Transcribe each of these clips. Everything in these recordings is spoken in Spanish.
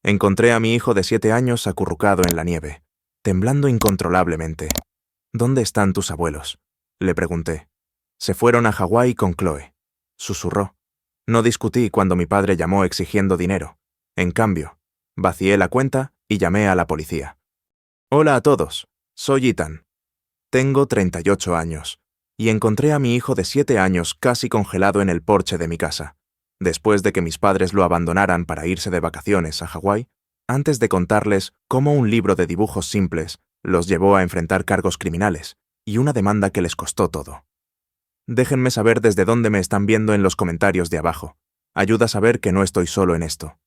Encontré a mi hijo de 7 años acurrucado en la nieve, temblando incontrolablemente. ¿Dónde están tus abuelos?, le pregunté. Se fueron a Hawái con Chloe, susurró. No discutí cuando mi padre llamó exigiendo dinero. En cambio, vacié la cuenta y llamé a la policía. Hola a todos, soy Ethan. Tengo 38 años, y encontré a mi hijo de 7 años casi congelado en el porche de mi casa, después de que mis padres lo abandonaran para irse de vacaciones a Hawái, antes de contarles cómo un libro de dibujos simples los llevó a enfrentar cargos criminales y una demanda que les costó todo. Déjenme saber desde dónde me están viendo en los comentarios de abajo. Ayuda a saber que no estoy solo en esto.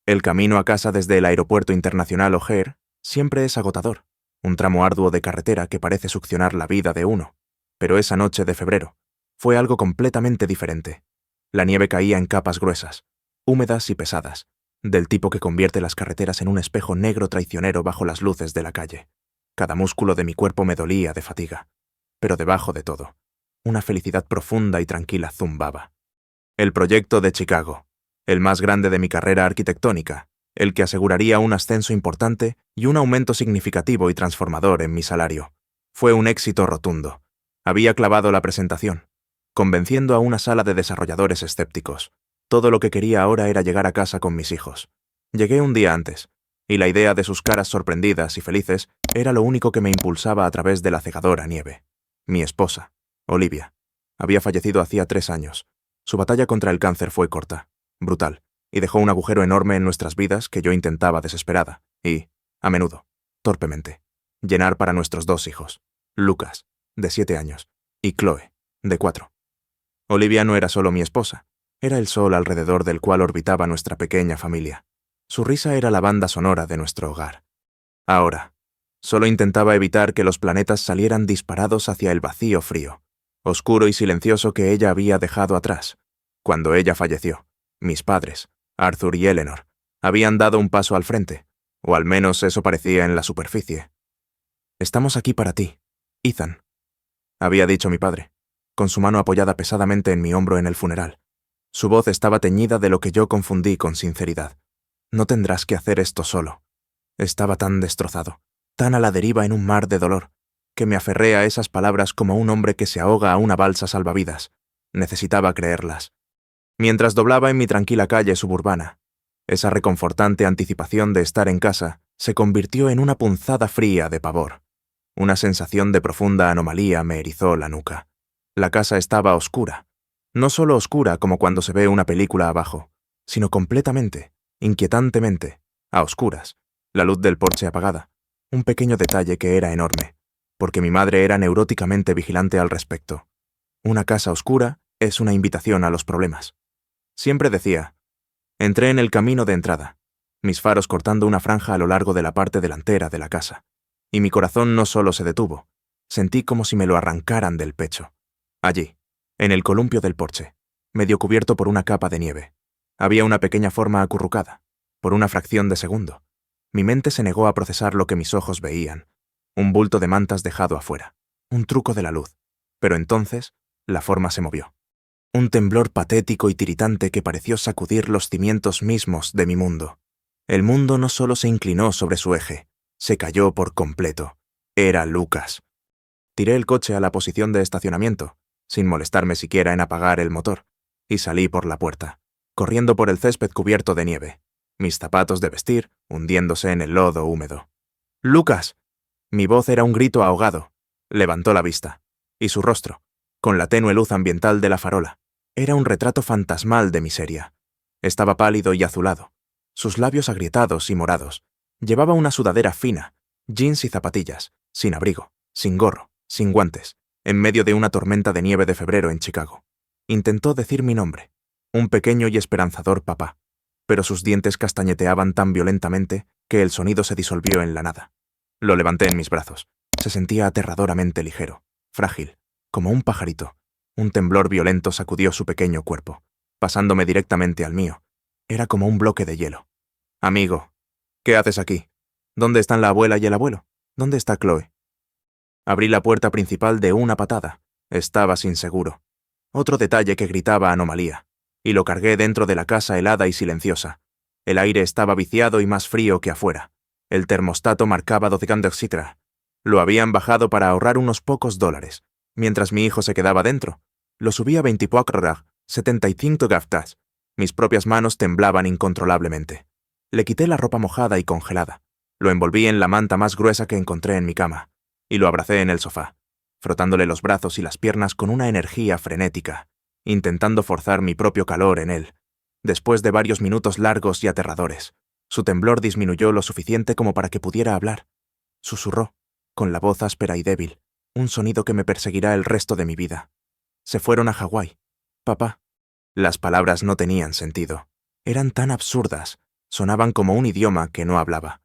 El camino a casa desde el Aeropuerto Internacional O'Hare siempre es agotador, un tramo arduo de carretera que parece succionar la vida de uno. Pero esa noche de febrero fue algo completamente diferente. La nieve caía en capas gruesas, húmedas y pesadas, del tipo que convierte las carreteras en un espejo negro traicionero bajo las luces de la calle. Cada músculo de mi cuerpo me dolía de fatiga, pero debajo de todo, una felicidad profunda y tranquila zumbaba. El proyecto de Chicago, el más grande de mi carrera arquitectónica, el que aseguraría un ascenso importante y un aumento significativo y transformador en mi salario, fue un éxito rotundo. Había clavado la presentación, convenciendo a una sala de desarrolladores escépticos. Todo lo que quería ahora era llegar a casa con mis hijos. Llegué un día antes, y la idea de sus caras sorprendidas y felices era lo único que me impulsaba a través de la cegadora nieve. Mi esposa, Olivia, había fallecido hacía 3 años. Su batalla contra el cáncer fue corta, brutal, y dejó un agujero enorme en nuestras vidas que yo intentaba desesperada y, a menudo, torpemente, llenar para nuestros 2 hijos, Lucas, de 7 años, y Chloe, de 4. Olivia no era solo mi esposa, era el sol alrededor del cual orbitaba nuestra pequeña familia. Su risa era la banda sonora de nuestro hogar. Ahora, solo intentaba evitar que los planetas salieran disparados hacia el vacío frío, oscuro y silencioso que ella había dejado atrás. Cuando ella falleció, mis padres, Arthur y Eleanor, habían dado un paso al frente, o al menos eso parecía en la superficie. «Estamos aquí para ti, Ethan», había dicho mi padre, con su mano apoyada pesadamente en mi hombro en el funeral. Su voz estaba teñida de lo que yo confundí con sinceridad. «No tendrás que hacer esto solo». Estaba tan destrozado, tan a la deriva en un mar de dolor, que me aferré a esas palabras como un hombre que se ahoga a una balsa salvavidas. Necesitaba creerlas. Mientras doblaba en mi tranquila calle suburbana, esa reconfortante anticipación de estar en casa se convirtió en una punzada fría de pavor. Una sensación de profunda anomalía me erizó la nuca. La casa estaba oscura. No solo oscura como cuando se ve una película abajo, sino completamente, inquietantemente, a oscuras. La luz del porche apagada. Un pequeño detalle que era enorme, porque mi madre era neuróticamente vigilante al respecto. Una casa oscura es una invitación a los problemas. Siempre decía. Entré en el camino de entrada, mis faros cortando una franja a lo largo de la parte delantera de la casa. Y mi corazón no solo se detuvo, sentí como si me lo arrancaran del pecho. Allí, en el columpio del porche, medio cubierto por una capa de nieve, había una pequeña forma acurrucada, por una fracción de segundo. Mi mente se negó a procesar lo que mis ojos veían, un bulto de mantas dejado afuera, un truco de la luz, pero entonces la forma se movió. Un temblor patético y tiritante que pareció sacudir los cimientos mismos de mi mundo. El mundo no solo se inclinó sobre su eje, se cayó por completo. Era Lucas. Tiré el coche a la posición de estacionamiento, sin molestarme siquiera en apagar el motor, y salí por la puerta, corriendo por el césped cubierto de nieve, mis zapatos de vestir hundiéndose en el lodo húmedo. «¡Lucas!». Mi voz era un grito ahogado. Levantó la vista, y su rostro, con la tenue luz ambiental de la farola, era un retrato fantasmal de miseria. Estaba pálido y azulado, sus labios agrietados y morados. Llevaba una sudadera fina, jeans y zapatillas, sin abrigo, sin gorro, sin guantes, en medio de una tormenta de nieve de febrero en Chicago. Intentó decir mi nombre, un pequeño y esperanzador papá, pero sus dientes castañeteaban tan violentamente que el sonido se disolvió en la nada. Lo levanté en mis brazos. Se sentía aterradoramente ligero, frágil, como un pajarito. Un temblor violento sacudió su pequeño cuerpo, pasándome directamente al mío. Era como un bloque de hielo. «Amigo, ¿qué haces aquí? ¿Dónde están la abuela y el abuelo? ¿Dónde está Chloe?». Abrí la puerta principal de una patada. Estaba sin seguro. Otro detalle que gritaba anomalía, y lo cargué dentro de la casa helada y silenciosa. El aire estaba viciado y más frío que afuera. El termostato marcaba 12 grados Celsius. Lo habían bajado para ahorrar unos pocos dólares. Mientras mi hijo se quedaba dentro, lo subía a 24 grados, 75 grados. Mis propias manos temblaban incontrolablemente. Le quité la ropa mojada y congelada. Lo envolví en la manta más gruesa que encontré en mi cama, y lo abracé en el sofá, frotándole los brazos y las piernas con una energía frenética, intentando forzar mi propio calor en él. Después de varios minutos largos y aterradores, su temblor disminuyó lo suficiente como para que pudiera hablar. Susurró, con la voz áspera y débil, un sonido que me perseguirá el resto de mi vida. Se fueron a Hawái. Papá. Las palabras no tenían sentido. Eran tan absurdas. Sonaban como un idioma que no hablaba.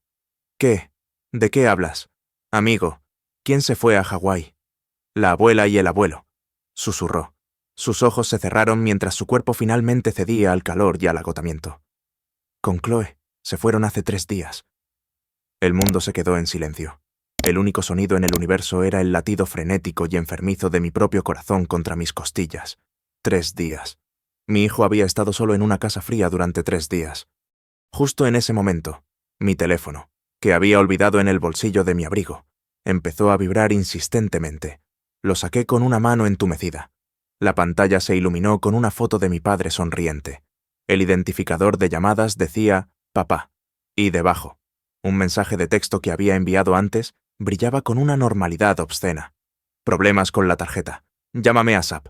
¿Qué? ¿De qué hablas? Amigo, ¿quién se fue a Hawái? La abuela y el abuelo. Susurró. Sus ojos se cerraron mientras su cuerpo finalmente cedía al calor y al agotamiento. Con Chloe, se fueron hace 3 días. El mundo se quedó en silencio. El único sonido en el universo era el latido frenético y enfermizo de mi propio corazón contra mis costillas. 3 días. Mi hijo había estado solo en una casa fría durante 3 días. Justo en ese momento, mi teléfono, que había olvidado en el bolsillo de mi abrigo, empezó a vibrar insistentemente. Lo saqué con una mano entumecida. La pantalla se iluminó con una foto de mi padre sonriente. El identificador de llamadas decía «Papá», y debajo, un mensaje de texto que había enviado antes brillaba con una normalidad obscena. Problemas con la tarjeta. Llámame a SAP.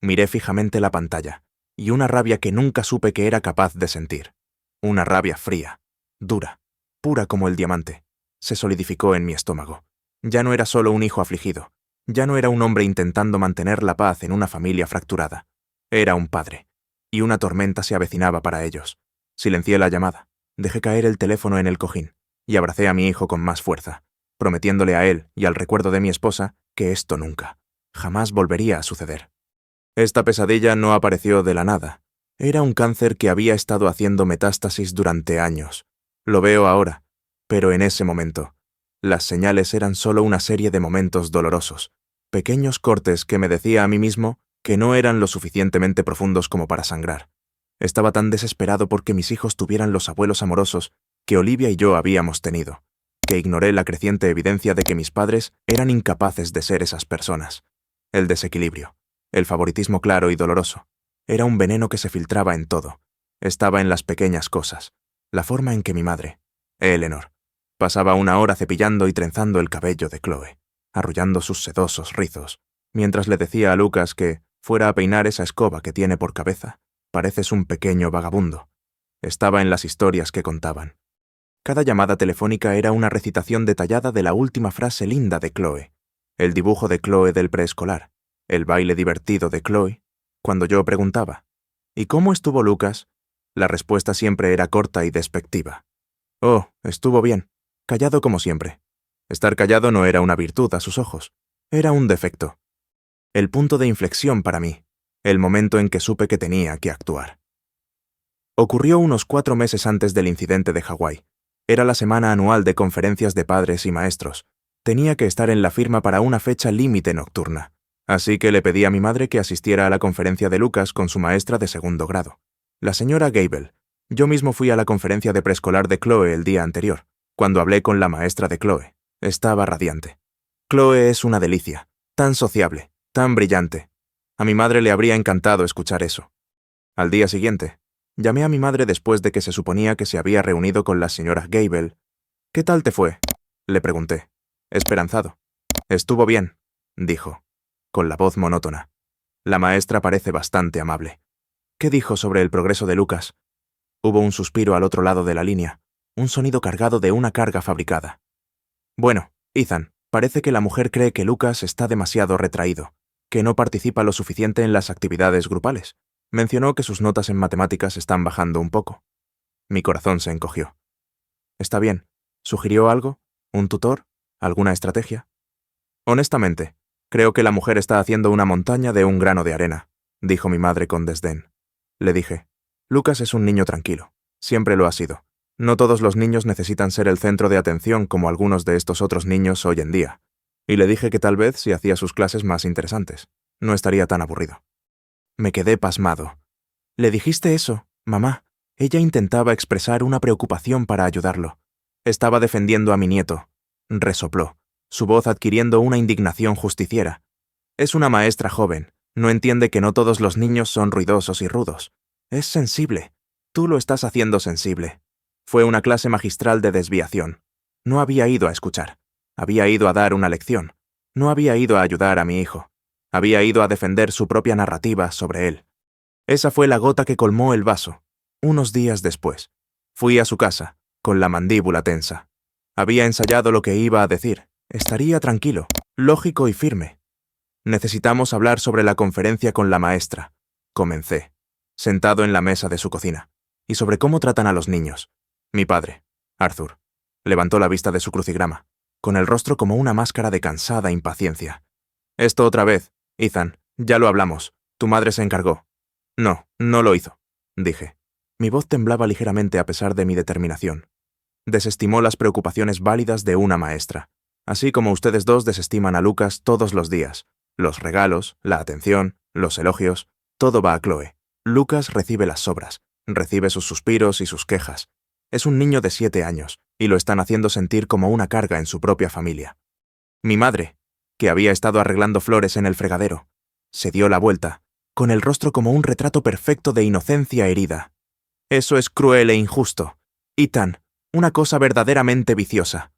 Miré fijamente la pantalla, y una rabia que nunca supe que era capaz de sentir. Una rabia fría, dura, pura como el diamante, se solidificó en mi estómago. Ya no era solo un hijo afligido. Ya no era un hombre intentando mantener la paz en una familia fracturada. Era un padre, y una tormenta se avecinaba para ellos. Silencié la llamada, dejé caer el teléfono en el cojín, y abracé a mi hijo con más fuerza, prometiéndole a él y al recuerdo de mi esposa que esto nunca, jamás volvería a suceder. Esta pesadilla no apareció de la nada. Era un cáncer que había estado haciendo metástasis durante años. Lo veo ahora, pero en ese momento, las señales eran solo una serie de momentos dolorosos, pequeños cortes que me decía a mí mismo que no eran lo suficientemente profundos como para sangrar. Estaba tan desesperado porque mis hijos tuvieran los abuelos amorosos que Olivia y yo habíamos tenido, que ignoré la creciente evidencia de que mis padres eran incapaces de ser esas personas. El desequilibrio, el favoritismo claro y doloroso, era un veneno que se filtraba en todo. Estaba en las pequeñas cosas, la forma en que mi madre, Eleanor, pasaba una hora cepillando y trenzando el cabello de Chloe, arrullando sus sedosos rizos, mientras le decía a Lucas que fuera a peinar esa escoba que tiene por cabeza. Pareces un pequeño vagabundo. Estaba en las historias que contaban. Cada llamada telefónica era una recitación detallada de la última frase linda de Chloe, el dibujo de Chloe del preescolar, el baile divertido de Chloe. Cuando yo preguntaba, ¿y cómo estuvo Lucas?, la respuesta siempre era corta y despectiva. Oh, estuvo bien. Callado como siempre. Estar callado no era una virtud a sus ojos, era un defecto. El punto de inflexión para mí, el momento en que supe que tenía que actuar. Ocurrió unos 4 meses antes del incidente de Hawái. Era la semana anual de conferencias de padres y maestros. Tenía que estar en la firma para una fecha límite nocturna, así que le pedí a mi madre que asistiera a la conferencia de Lucas con su maestra de 2º grado, la señora Gable. Yo mismo fui a la conferencia de preescolar de Chloe el día anterior. Cuando hablé con la maestra de Chloe, estaba radiante. Chloe es una delicia, tan sociable, tan brillante. A mi madre le habría encantado escuchar eso. Al día siguiente, llamé a mi madre después de que se suponía que se había reunido con la señora Gable. «¿Qué tal te fue?», le pregunté, esperanzado. «Estuvo bien», dijo, con la voz monótona. La maestra parece bastante amable. «¿Qué dijo sobre el progreso de Lucas?». Hubo un suspiro al otro lado de la línea, un sonido cargado de una carga fabricada. «Bueno, Ethan, parece que la mujer cree que Lucas está demasiado retraído, que no participa lo suficiente en las actividades grupales. Mencionó que sus notas en matemáticas están bajando un poco». Mi corazón se encogió. «Está bien. ¿Sugirió algo? ¿Un tutor? ¿Alguna estrategia?» «Honestamente, creo que la mujer está haciendo una montaña de un grano de arena», dijo mi madre con desdén. Le dije, «Lucas es un niño tranquilo. Siempre lo ha sido. No todos los niños necesitan ser el centro de atención como algunos de estos otros niños hoy en día». Y le dije que tal vez si hacía sus clases más interesantes, no estaría tan aburrido. Me quedé pasmado. «¿Le dijiste eso, mamá?», Ella intentaba expresar una preocupación para ayudarlo. Estaba defendiendo a mi nieto. Resopló, su voz adquiriendo una indignación justiciera. Es una maestra joven. No entiende que no todos los niños son ruidosos y rudos. Es sensible. Tú lo estás haciendo sensible. Fue una clase magistral de desviación. No había ido a escuchar. Había ido a dar una lección. No había ido a ayudar a mi hijo. Había ido a defender su propia narrativa sobre él. Esa fue la gota que colmó el vaso. Unos días después, fui a su casa, con la mandíbula tensa. Había ensayado lo que iba a decir. Estaría tranquilo, lógico y firme. Necesitamos hablar sobre la conferencia con la maestra. Comencé, sentado en la mesa de su cocina, y sobre cómo tratan a los niños. Mi padre, Arthur, levantó la vista de su crucigrama, con el rostro como una máscara de cansada impaciencia. Esto otra vez, Ethan, ya lo hablamos. Tu madre se encargó. No, no lo hizo, dije. Mi voz temblaba ligeramente a pesar de mi determinación. Desestimó las preocupaciones válidas de una maestra, así como ustedes dos desestiman a Lucas todos los días. Los regalos, la atención, los elogios, todo va a Chloe. Lucas recibe las sobras, recibe sus suspiros y sus quejas. Es un niño de 7 años, y lo están haciendo sentir como una carga en su propia familia. Mi madre, que había estado arreglando flores en el fregadero, se dio la vuelta, con el rostro como un retrato perfecto de inocencia herida. Eso es cruel e injusto. Ethan, una cosa verdaderamente viciosa.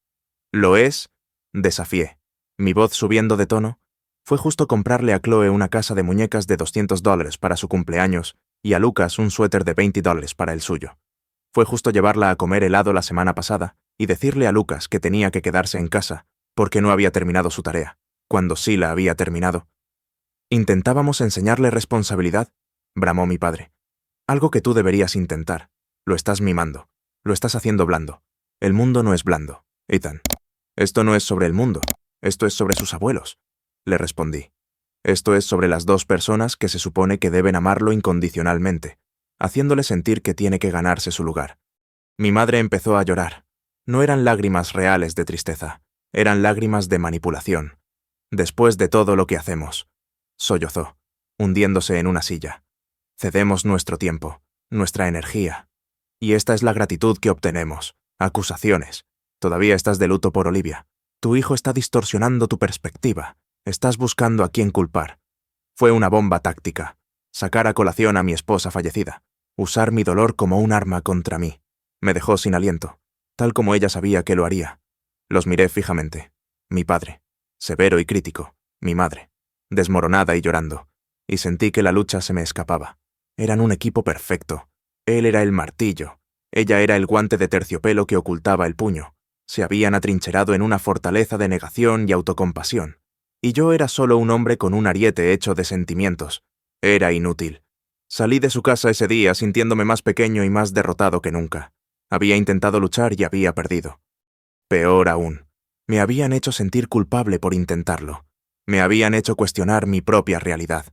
¿Lo es? Desafié, mi voz subiendo de tono. Fue justo comprarle a Chloe una casa de muñecas de $200 para su cumpleaños y a Lucas un suéter de $20 para el suyo. Fue justo llevarla a comer helado la semana pasada y decirle a Lucas que tenía que quedarse en casa porque no había terminado su tarea, cuando sí la había terminado. Intentábamos enseñarle responsabilidad, bramó mi padre. Algo que tú deberías intentar. Lo estás mimando. Lo estás haciendo blando. El mundo no es blando, Ethan. Esto no es sobre el mundo. Esto es sobre sus abuelos. Le respondí. Esto es sobre las dos personas que se supone que deben amarlo incondicionalmente, haciéndole sentir que tiene que ganarse su lugar. Mi madre empezó a llorar. No eran lágrimas reales de tristeza, eran lágrimas de manipulación. Después de todo lo que hacemos, sollozó, hundiéndose en una silla. Cedemos nuestro tiempo, nuestra energía. Y esta es la gratitud que obtenemos. Acusaciones. Todavía estás de luto por Olivia. Tu hijo está distorsionando tu perspectiva. Estás buscando a quién culpar. Fue una bomba táctica. Sacar a colación a mi esposa fallecida. Usar mi dolor como un arma contra mí. Me dejó sin aliento, tal como ella sabía que lo haría. Los miré fijamente. Mi padre, severo y crítico. Mi madre, desmoronada y llorando. Y sentí que la lucha se me escapaba. Eran un equipo perfecto. Él era el martillo. Ella era el guante de terciopelo que ocultaba el puño. Se habían atrincherado en una fortaleza de negación y autocompasión. Y yo era solo un hombre con un ariete hecho de sentimientos. Era inútil. Salí de su casa ese día sintiéndome más pequeño y más derrotado que nunca. Había intentado luchar y había perdido. Peor aún, me habían hecho sentir culpable por intentarlo. Me habían hecho cuestionar mi propia realidad.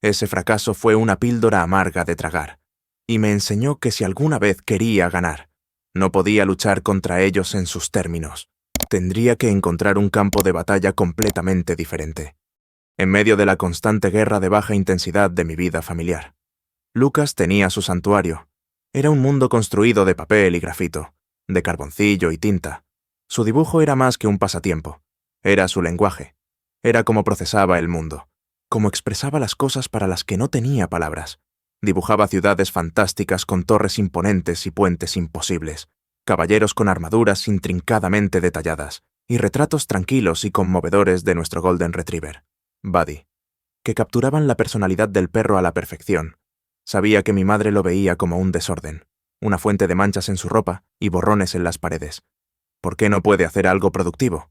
Ese fracaso fue una píldora amarga de tragar, y me enseñó que si alguna vez quería ganar, no podía luchar contra ellos en sus términos. Tendría que encontrar un campo de batalla completamente diferente, en medio de la constante guerra de baja intensidad de mi vida familiar. Lucas tenía su santuario. Era un mundo construido de papel y grafito, de carboncillo y tinta. Su dibujo era más que un pasatiempo. Era su lenguaje. Era cómo procesaba el mundo. Cómo expresaba las cosas para las que no tenía palabras. Dibujaba ciudades fantásticas con torres imponentes y puentes imposibles, caballeros con armaduras intrincadamente detalladas, y retratos tranquilos y conmovedores de nuestro Golden Retriever, Buddy, que capturaban la personalidad del perro a la perfección. Sabía que mi madre lo veía como un desorden, una fuente de manchas en su ropa y borrones en las paredes. ¿Por qué no puede hacer algo productivo?,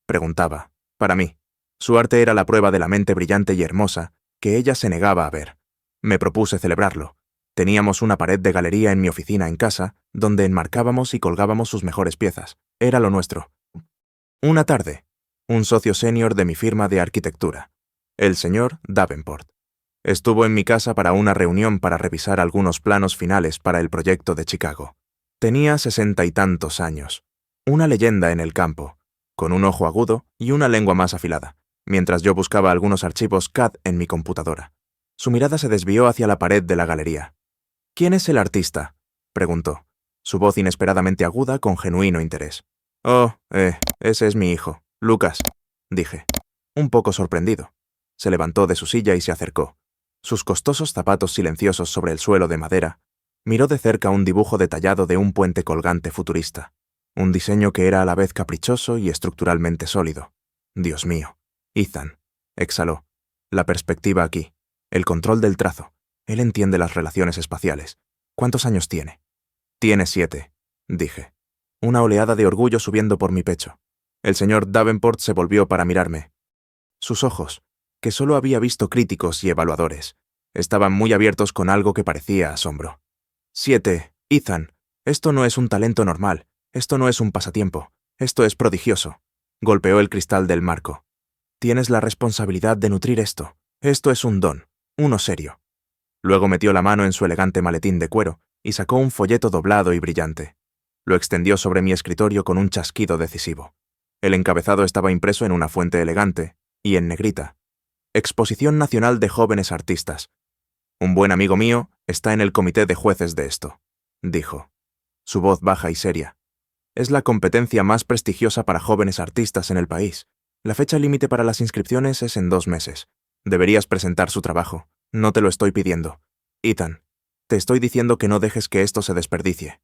preguntaba. Para mí, su arte era la prueba de la mente brillante y hermosa que ella se negaba a ver. Me propuse celebrarlo. Teníamos una pared de galería en mi oficina en casa, donde enmarcábamos y colgábamos sus mejores piezas. Era lo nuestro. Una tarde, un socio senior de mi firma de arquitectura, el señor Davenport, estuvo en mi casa para una reunión para revisar algunos planos finales para el proyecto de Chicago. Tenía 60 y tantos años, una leyenda en el campo, con un ojo agudo y una lengua más afilada, mientras yo buscaba algunos archivos CAD en mi computadora. Su mirada se desvió hacia la pared de la galería. ¿Quién es el artista?, preguntó, su voz inesperadamente aguda con genuino interés. Oh, ese es mi hijo, Lucas, dije, un poco sorprendido. Se levantó de su silla y se acercó. Sus costosos zapatos silenciosos sobre el suelo de madera, miró de cerca un dibujo detallado de un puente colgante futurista, un diseño que era a la vez caprichoso y estructuralmente sólido. Dios mío, Ethan, exhaló. La perspectiva aquí, el control del trazo. Él entiende las relaciones espaciales. ¿Cuántos años tiene? Tiene 7, dije. Una oleada de orgullo subiendo por mi pecho. El señor Davenport se volvió para mirarme. Sus ojos, que solo había visto críticos y evaluadores, estaban muy abiertos con algo que parecía asombro. 7, Ethan, esto no es un talento normal, esto no es un pasatiempo, esto es prodigioso. Golpeó el cristal del marco. Tienes la responsabilidad de nutrir esto. Esto es un don, uno serio. Luego metió la mano en su elegante maletín de cuero y sacó un folleto doblado y brillante. Lo extendió sobre mi escritorio con un chasquido decisivo. El encabezado estaba impreso en una fuente elegante y en negrita. Exposición Nacional de Jóvenes Artistas. Un buen amigo mío está en el comité de jueces de esto, dijo. Su voz baja y seria. Es la competencia más prestigiosa para jóvenes artistas en el país. La fecha límite para las inscripciones es en 2 meses. Deberías presentar su trabajo. No te lo estoy pidiendo. Ethan, te estoy diciendo que no dejes que esto se desperdicie.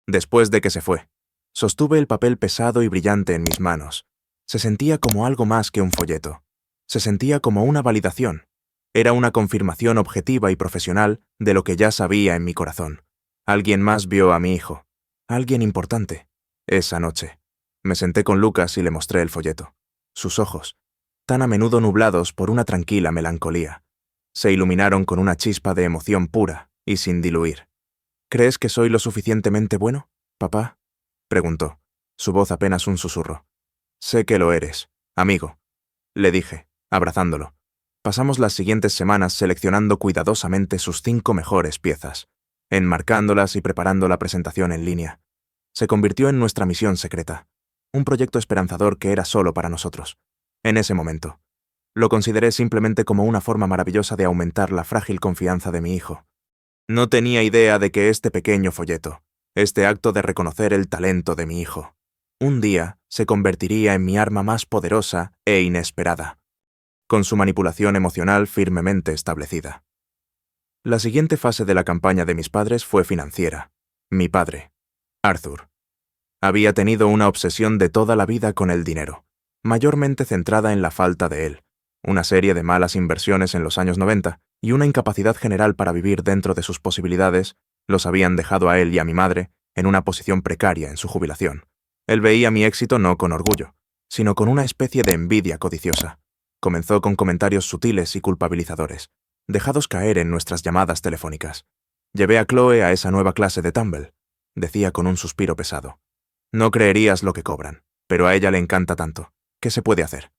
Después de que se fue, sostuve el papel pesado y brillante en mis manos. Se sentía como algo más que un folleto. Se sentía como una validación. Era una confirmación objetiva y profesional de lo que ya sabía en mi corazón. Alguien más vio a mi hijo. Alguien importante. Esa noche. Me senté con Lucas y le mostré el folleto. Sus ojos, tan a menudo nublados por una tranquila melancolía, se iluminaron con una chispa de emoción pura y sin diluir. ¿Crees que soy lo suficientemente bueno, papá?, preguntó, su voz apenas un susurro. Sé que lo eres, amigo, le dije, abrazándolo. Pasamos las siguientes semanas seleccionando cuidadosamente sus 5 mejores piezas, enmarcándolas y preparando la presentación en línea. Se convirtió en nuestra misión secreta, un proyecto esperanzador que era solo para nosotros. En ese momento, lo consideré simplemente como una forma maravillosa de aumentar la frágil confianza de mi hijo. No tenía idea de que este pequeño folleto, este acto de reconocer el talento de mi hijo, un día se convertiría en mi arma más poderosa e inesperada, con su manipulación emocional firmemente establecida. La siguiente fase de la campaña de mis padres fue financiera. Mi padre, Arthur, había tenido una obsesión de toda la vida con el dinero, mayormente centrada en la falta de él, una serie de malas inversiones en los años 90 y una incapacidad general para vivir dentro de sus posibilidades los habían dejado a él y a mi madre en una posición precaria en su jubilación. Él veía mi éxito no con orgullo, sino con una especie de envidia codiciosa. Comenzó con comentarios sutiles y culpabilizadores, dejados caer en nuestras llamadas telefónicas. Llevé a Chloe a esa nueva clase de tumble, decía con un suspiro pesado. No creerías lo que cobran, pero a ella le encanta tanto. ¿Qué se puede hacer?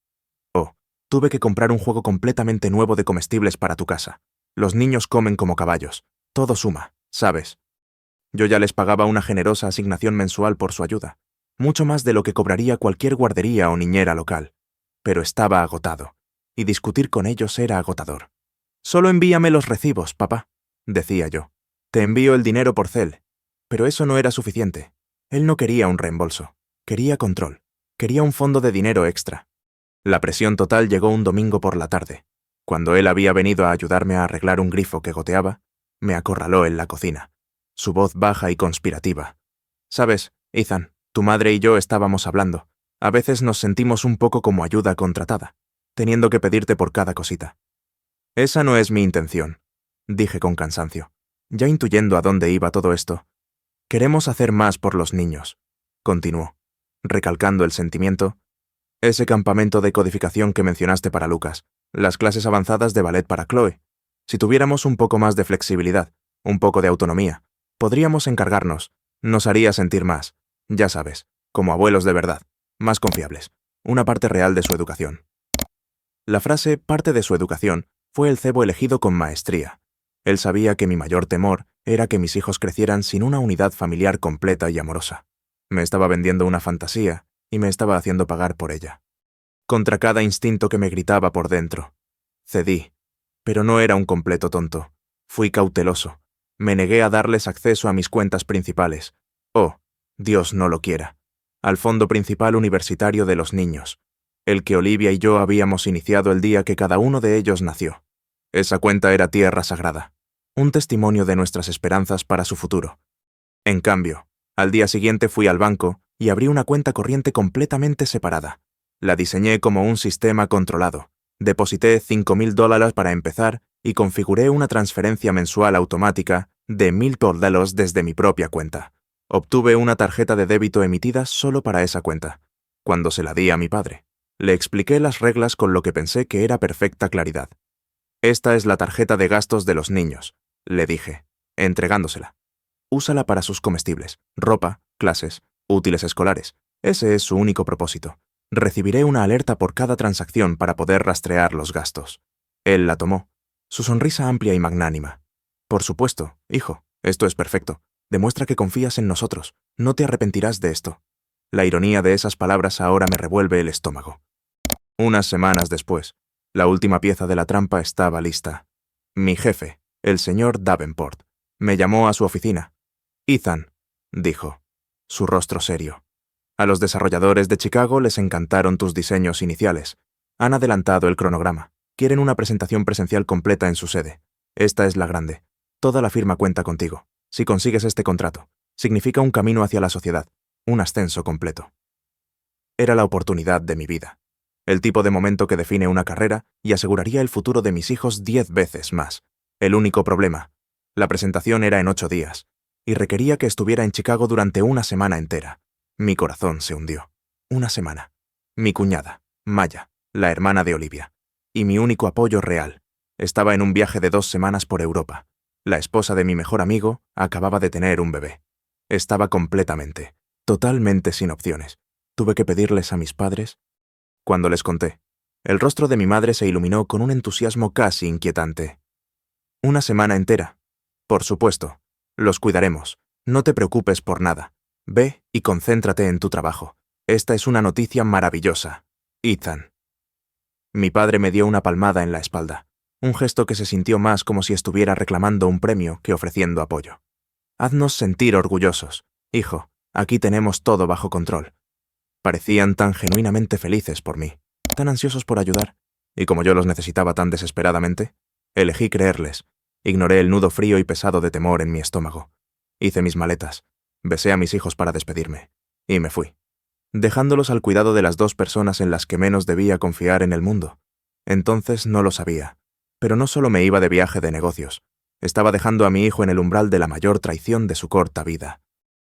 Oh, tuve que comprar un juego completamente nuevo de comestibles para tu casa. Los niños comen como caballos. Todo suma, ¿sabes? Yo ya les pagaba una generosa asignación mensual por su ayuda, mucho más de lo que cobraría cualquier guardería o niñera local. Pero estaba agotado, y discutir con ellos era agotador. Solo envíame los recibos, papá, decía yo. Te envío el dinero por Zelle. Pero eso no era suficiente. Él no quería un reembolso, quería control, quería un fondo de dinero extra. La presión total llegó un domingo por la tarde. Cuando él había venido a ayudarme a arreglar un grifo que goteaba, me acorraló en la cocina, su voz baja y conspirativa. Sabes, Ethan, tu madre y yo estábamos hablando. A veces nos sentimos un poco como ayuda contratada, teniendo que pedirte por cada cosita. Esa no es mi intención, dije con cansancio, ya intuyendo a dónde iba todo esto. Queremos hacer más por los niños, continuó, recalcando el sentimiento. Ese campamento de codificación que mencionaste para Lucas, las clases avanzadas de ballet para Chloe. Si tuviéramos un poco más de flexibilidad, un poco de autonomía, podríamos encargarnos, nos haría sentir más, ya sabes, como abuelos de verdad, más confiables, una parte real de su educación. La frase «parte de su educación» fue el cebo elegido con maestría. Él sabía que mi mayor temor era que mis hijos crecieran sin una unidad familiar completa y amorosa. Me estaba vendiendo una fantasía y me estaba haciendo pagar por ella. Contra cada instinto que me gritaba por dentro. Cedí, pero no era un completo tonto. Fui cauteloso. Me negué a darles acceso a mis cuentas principales. Oh, Dios no lo quiera. Al fondo principal universitario de los niños, el que Olivia y yo habíamos iniciado el día que cada uno de ellos nació. Esa cuenta era tierra sagrada, un testimonio de nuestras esperanzas para su futuro. En cambio, al día siguiente fui al banco y abrí una cuenta corriente completamente separada. La diseñé como un sistema controlado. Deposité $5,000 para empezar y configuré una transferencia mensual automática de $1,000 desde mi propia cuenta. Obtuve una tarjeta de débito emitida solo para esa cuenta. Cuando se la di a mi padre, le expliqué las reglas con lo que pensé que era perfecta claridad. Esta es la tarjeta de gastos de los niños, le dije, entregándosela. Úsala para sus comestibles, ropa, clases, útiles escolares. Ese es su único propósito. Recibiré una alerta por cada transacción para poder rastrear los gastos. Él la tomó, su sonrisa amplia y magnánima. Por supuesto, hijo, esto es perfecto. Demuestra que confías en nosotros. No te arrepentirás de esto. La ironía de esas palabras ahora me revuelve el estómago. Unas semanas después, la última pieza de la trampa estaba lista. Mi jefe, el señor Davenport, me llamó a su oficina. Ethan, dijo, su rostro serio. A los desarrolladores de Chicago les encantaron tus diseños iniciales. Han adelantado el cronograma. Quieren una presentación presencial completa en su sede. Esta es la grande. Toda la firma cuenta contigo. Si consigues este contrato, significa un camino hacia la sociedad, un ascenso completo. Era la oportunidad de mi vida. El tipo de momento que define una carrera y aseguraría el futuro de mis hijos 10 veces más. El único problema. La presentación era en 8 días, y requería que estuviera en Chicago durante una semana entera. Mi corazón se hundió. Una semana. Mi cuñada, Maya, la hermana de Olivia, y mi único apoyo real, estaba en un viaje de 2 semanas por Europa. La esposa de mi mejor amigo acababa de tener un bebé. Estaba totalmente sin opciones. Tuve que pedirles a mis padres. Cuando les conté, el rostro de mi madre se iluminó con un entusiasmo casi inquietante. Una semana entera. Por supuesto. Los cuidaremos. No te preocupes por nada. Ve y concéntrate en tu trabajo. Esta es una noticia maravillosa. Ethan. Mi padre me dio una palmada en la espalda. Un gesto que se sintió más como si estuviera reclamando un premio que ofreciendo apoyo. Haznos sentir orgullosos. Hijo, aquí tenemos todo bajo control. Parecían tan genuinamente felices por mí, tan ansiosos por ayudar, y como yo los necesitaba tan desesperadamente, elegí creerles. Ignoré el nudo frío y pesado de temor en mi estómago. Hice mis maletas, besé a mis hijos para despedirme, y me fui, dejándolos al cuidado de las 2 personas en las que menos debía confiar en el mundo. Entonces no lo sabía. Pero no solo me iba de viaje de negocios, estaba dejando a mi hijo en el umbral de la mayor traición de su corta vida.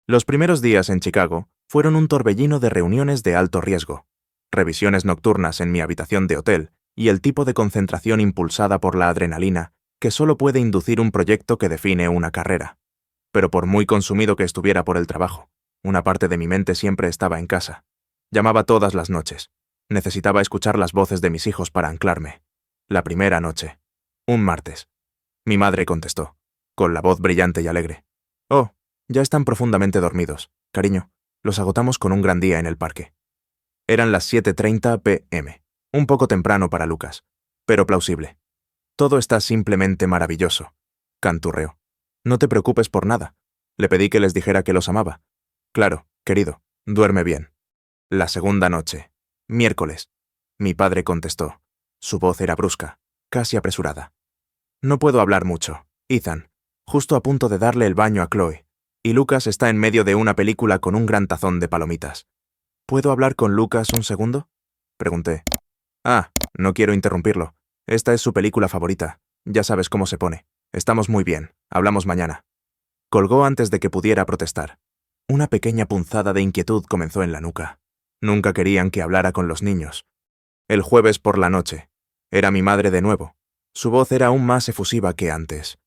Los primeros días en Chicago fueron un torbellino de reuniones de alto riesgo, revisiones nocturnas en mi habitación de hotel y el tipo de concentración impulsada por la adrenalina que solo puede inducir un proyecto que define una carrera. Pero por muy consumido que estuviera por el trabajo, una parte de mi mente siempre estaba en casa. Llamaba todas las noches. Necesitaba escuchar las voces de mis hijos para anclarme. La primera noche. Un martes. Mi madre contestó, con la voz brillante y alegre. Oh, ya están profundamente dormidos. Cariño, los agotamos con un gran día en el parque. Eran las 7:30 p.m. Un poco temprano para Lucas, pero plausible. Todo está simplemente maravilloso. Canturreó. No te preocupes por nada. Le pedí que les dijera que los amaba. Claro, querido, duerme bien. La segunda noche. Miércoles. Mi padre contestó. Su voz era brusca, casi apresurada. No puedo hablar mucho, Ethan. Justo a punto de darle el baño a Chloe, y Lucas está en medio de una película con un gran tazón de palomitas. ¿Puedo hablar con Lucas un segundo? Pregunté. Ah, no quiero interrumpirlo. Esta es su película favorita. Ya sabes cómo se pone. Estamos muy bien. Hablamos mañana. Colgó antes de que pudiera protestar. Una pequeña punzada de inquietud comenzó en la nuca. Nunca querían que hablara con los niños. El jueves por la noche. Era mi madre de nuevo. Su voz era aún más efusiva que antes.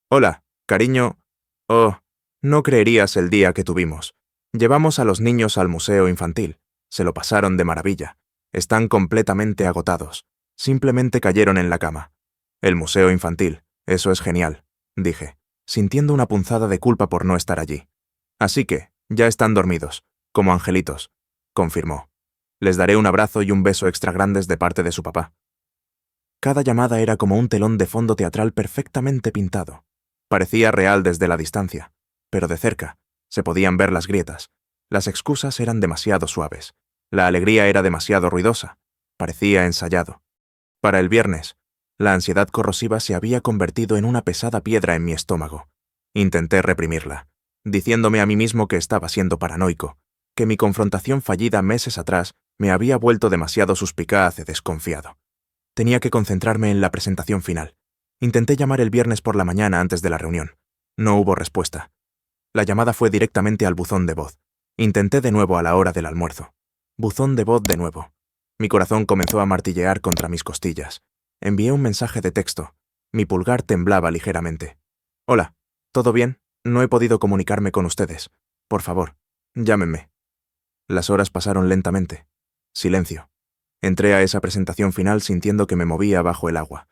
Hola, cariño. Oh, no creerías el día que tuvimos. Llevamos a los niños al museo infantil. Se lo pasaron de maravilla. Están completamente agotados. Simplemente cayeron en la cama. El museo infantil. Eso es genial, dije, sintiendo una punzada de culpa por no estar allí. Así que, ya están dormidos, como angelitos, confirmó. Les daré un abrazo y un beso extra grandes de parte de su papá. Cada llamada era como un telón de fondo teatral perfectamente pintado. Parecía real desde la distancia, pero de cerca se podían ver las grietas. Las excusas eran demasiado suaves. La alegría era demasiado ruidosa. Parecía ensayado. Para el viernes, la ansiedad corrosiva se había convertido en una pesada piedra en mi estómago. Intenté reprimirla, diciéndome a mí mismo que estaba siendo paranoico, que mi confrontación fallida meses atrás me había vuelto demasiado suspicaz y desconfiado. Tenía que concentrarme en la presentación final. Intenté llamar el viernes por la mañana antes de la reunión. No hubo respuesta. La llamada fue directamente al buzón de voz. Intenté de nuevo a la hora del almuerzo. Buzón de voz de nuevo. Mi corazón comenzó a martillear contra mis costillas. Envié un mensaje de texto. Mi pulgar temblaba ligeramente. Hola, ¿todo bien? No he podido comunicarme con ustedes. Por favor, llámenme. Las horas pasaron lentamente. Silencio. Entré a esa presentación final sintiendo que me movía bajo el agua.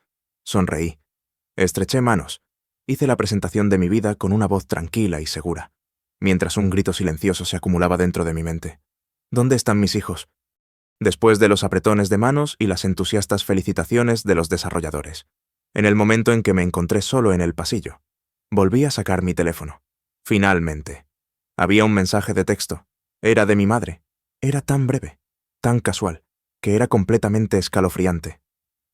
Sonreí. Estreché manos. Hice la presentación de mi vida con una voz tranquila y segura, mientras un grito silencioso se acumulaba dentro de mi mente. ¿Dónde están mis hijos? Después de los apretones de manos y las entusiastas felicitaciones de los desarrolladores. En el momento en que me encontré solo en el pasillo, volví a sacar mi teléfono. Finalmente. Había un mensaje de texto. Era de mi madre. Era tan breve, tan casual, que era completamente escalofriante.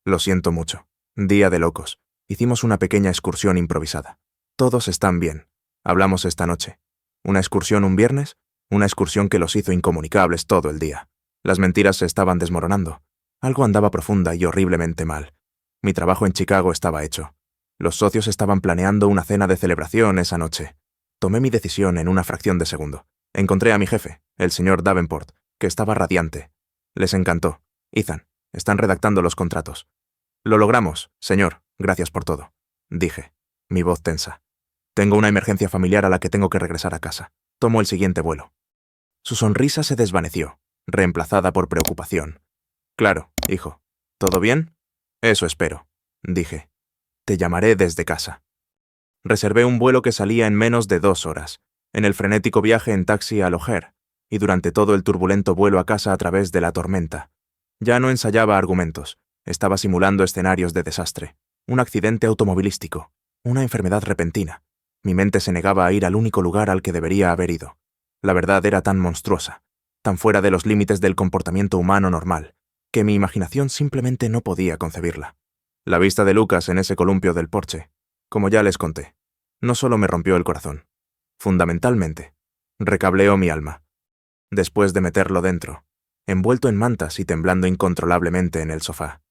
Lo siento mucho. Día de locos. Hicimos una pequeña excursión improvisada. Todos están bien. Hablamos esta noche. ¿Una excursión un viernes? Una excursión que los hizo incomunicables todo el día. Las mentiras se estaban desmoronando. Algo andaba profunda y horriblemente mal. Mi trabajo en Chicago estaba hecho. Los socios estaban planeando una cena de celebración esa noche. Tomé mi decisión en una fracción de segundo. Encontré a mi jefe, el señor Davenport, que estaba radiante. Les encantó. Ethan, están redactando los contratos. Lo logramos, señor. Gracias por todo, dije, mi voz tensa. Tengo una emergencia familiar a la que tengo que regresar a casa. Tomo el siguiente vuelo. Su sonrisa se desvaneció, reemplazada por preocupación. Claro, hijo. ¿Todo bien? Eso espero, dije. Te llamaré desde casa. Reservé un vuelo que salía en menos de 2 horas, en el frenético viaje en taxi a O'Hare, y durante todo el turbulento vuelo a casa a través de la tormenta. Ya no ensayaba argumentos, estaba simulando escenarios de desastre. Un accidente automovilístico, una enfermedad repentina. Mi mente se negaba a ir al único lugar al que debería haber ido. La verdad era tan monstruosa, tan fuera de los límites del comportamiento humano normal, que mi imaginación simplemente no podía concebirla. La vista de Lucas en ese columpio del porche, como ya les conté, no solo me rompió el corazón. Fundamentalmente, recableó mi alma. Después de meterlo dentro, envuelto en mantas y temblando incontrolablemente en el sofá.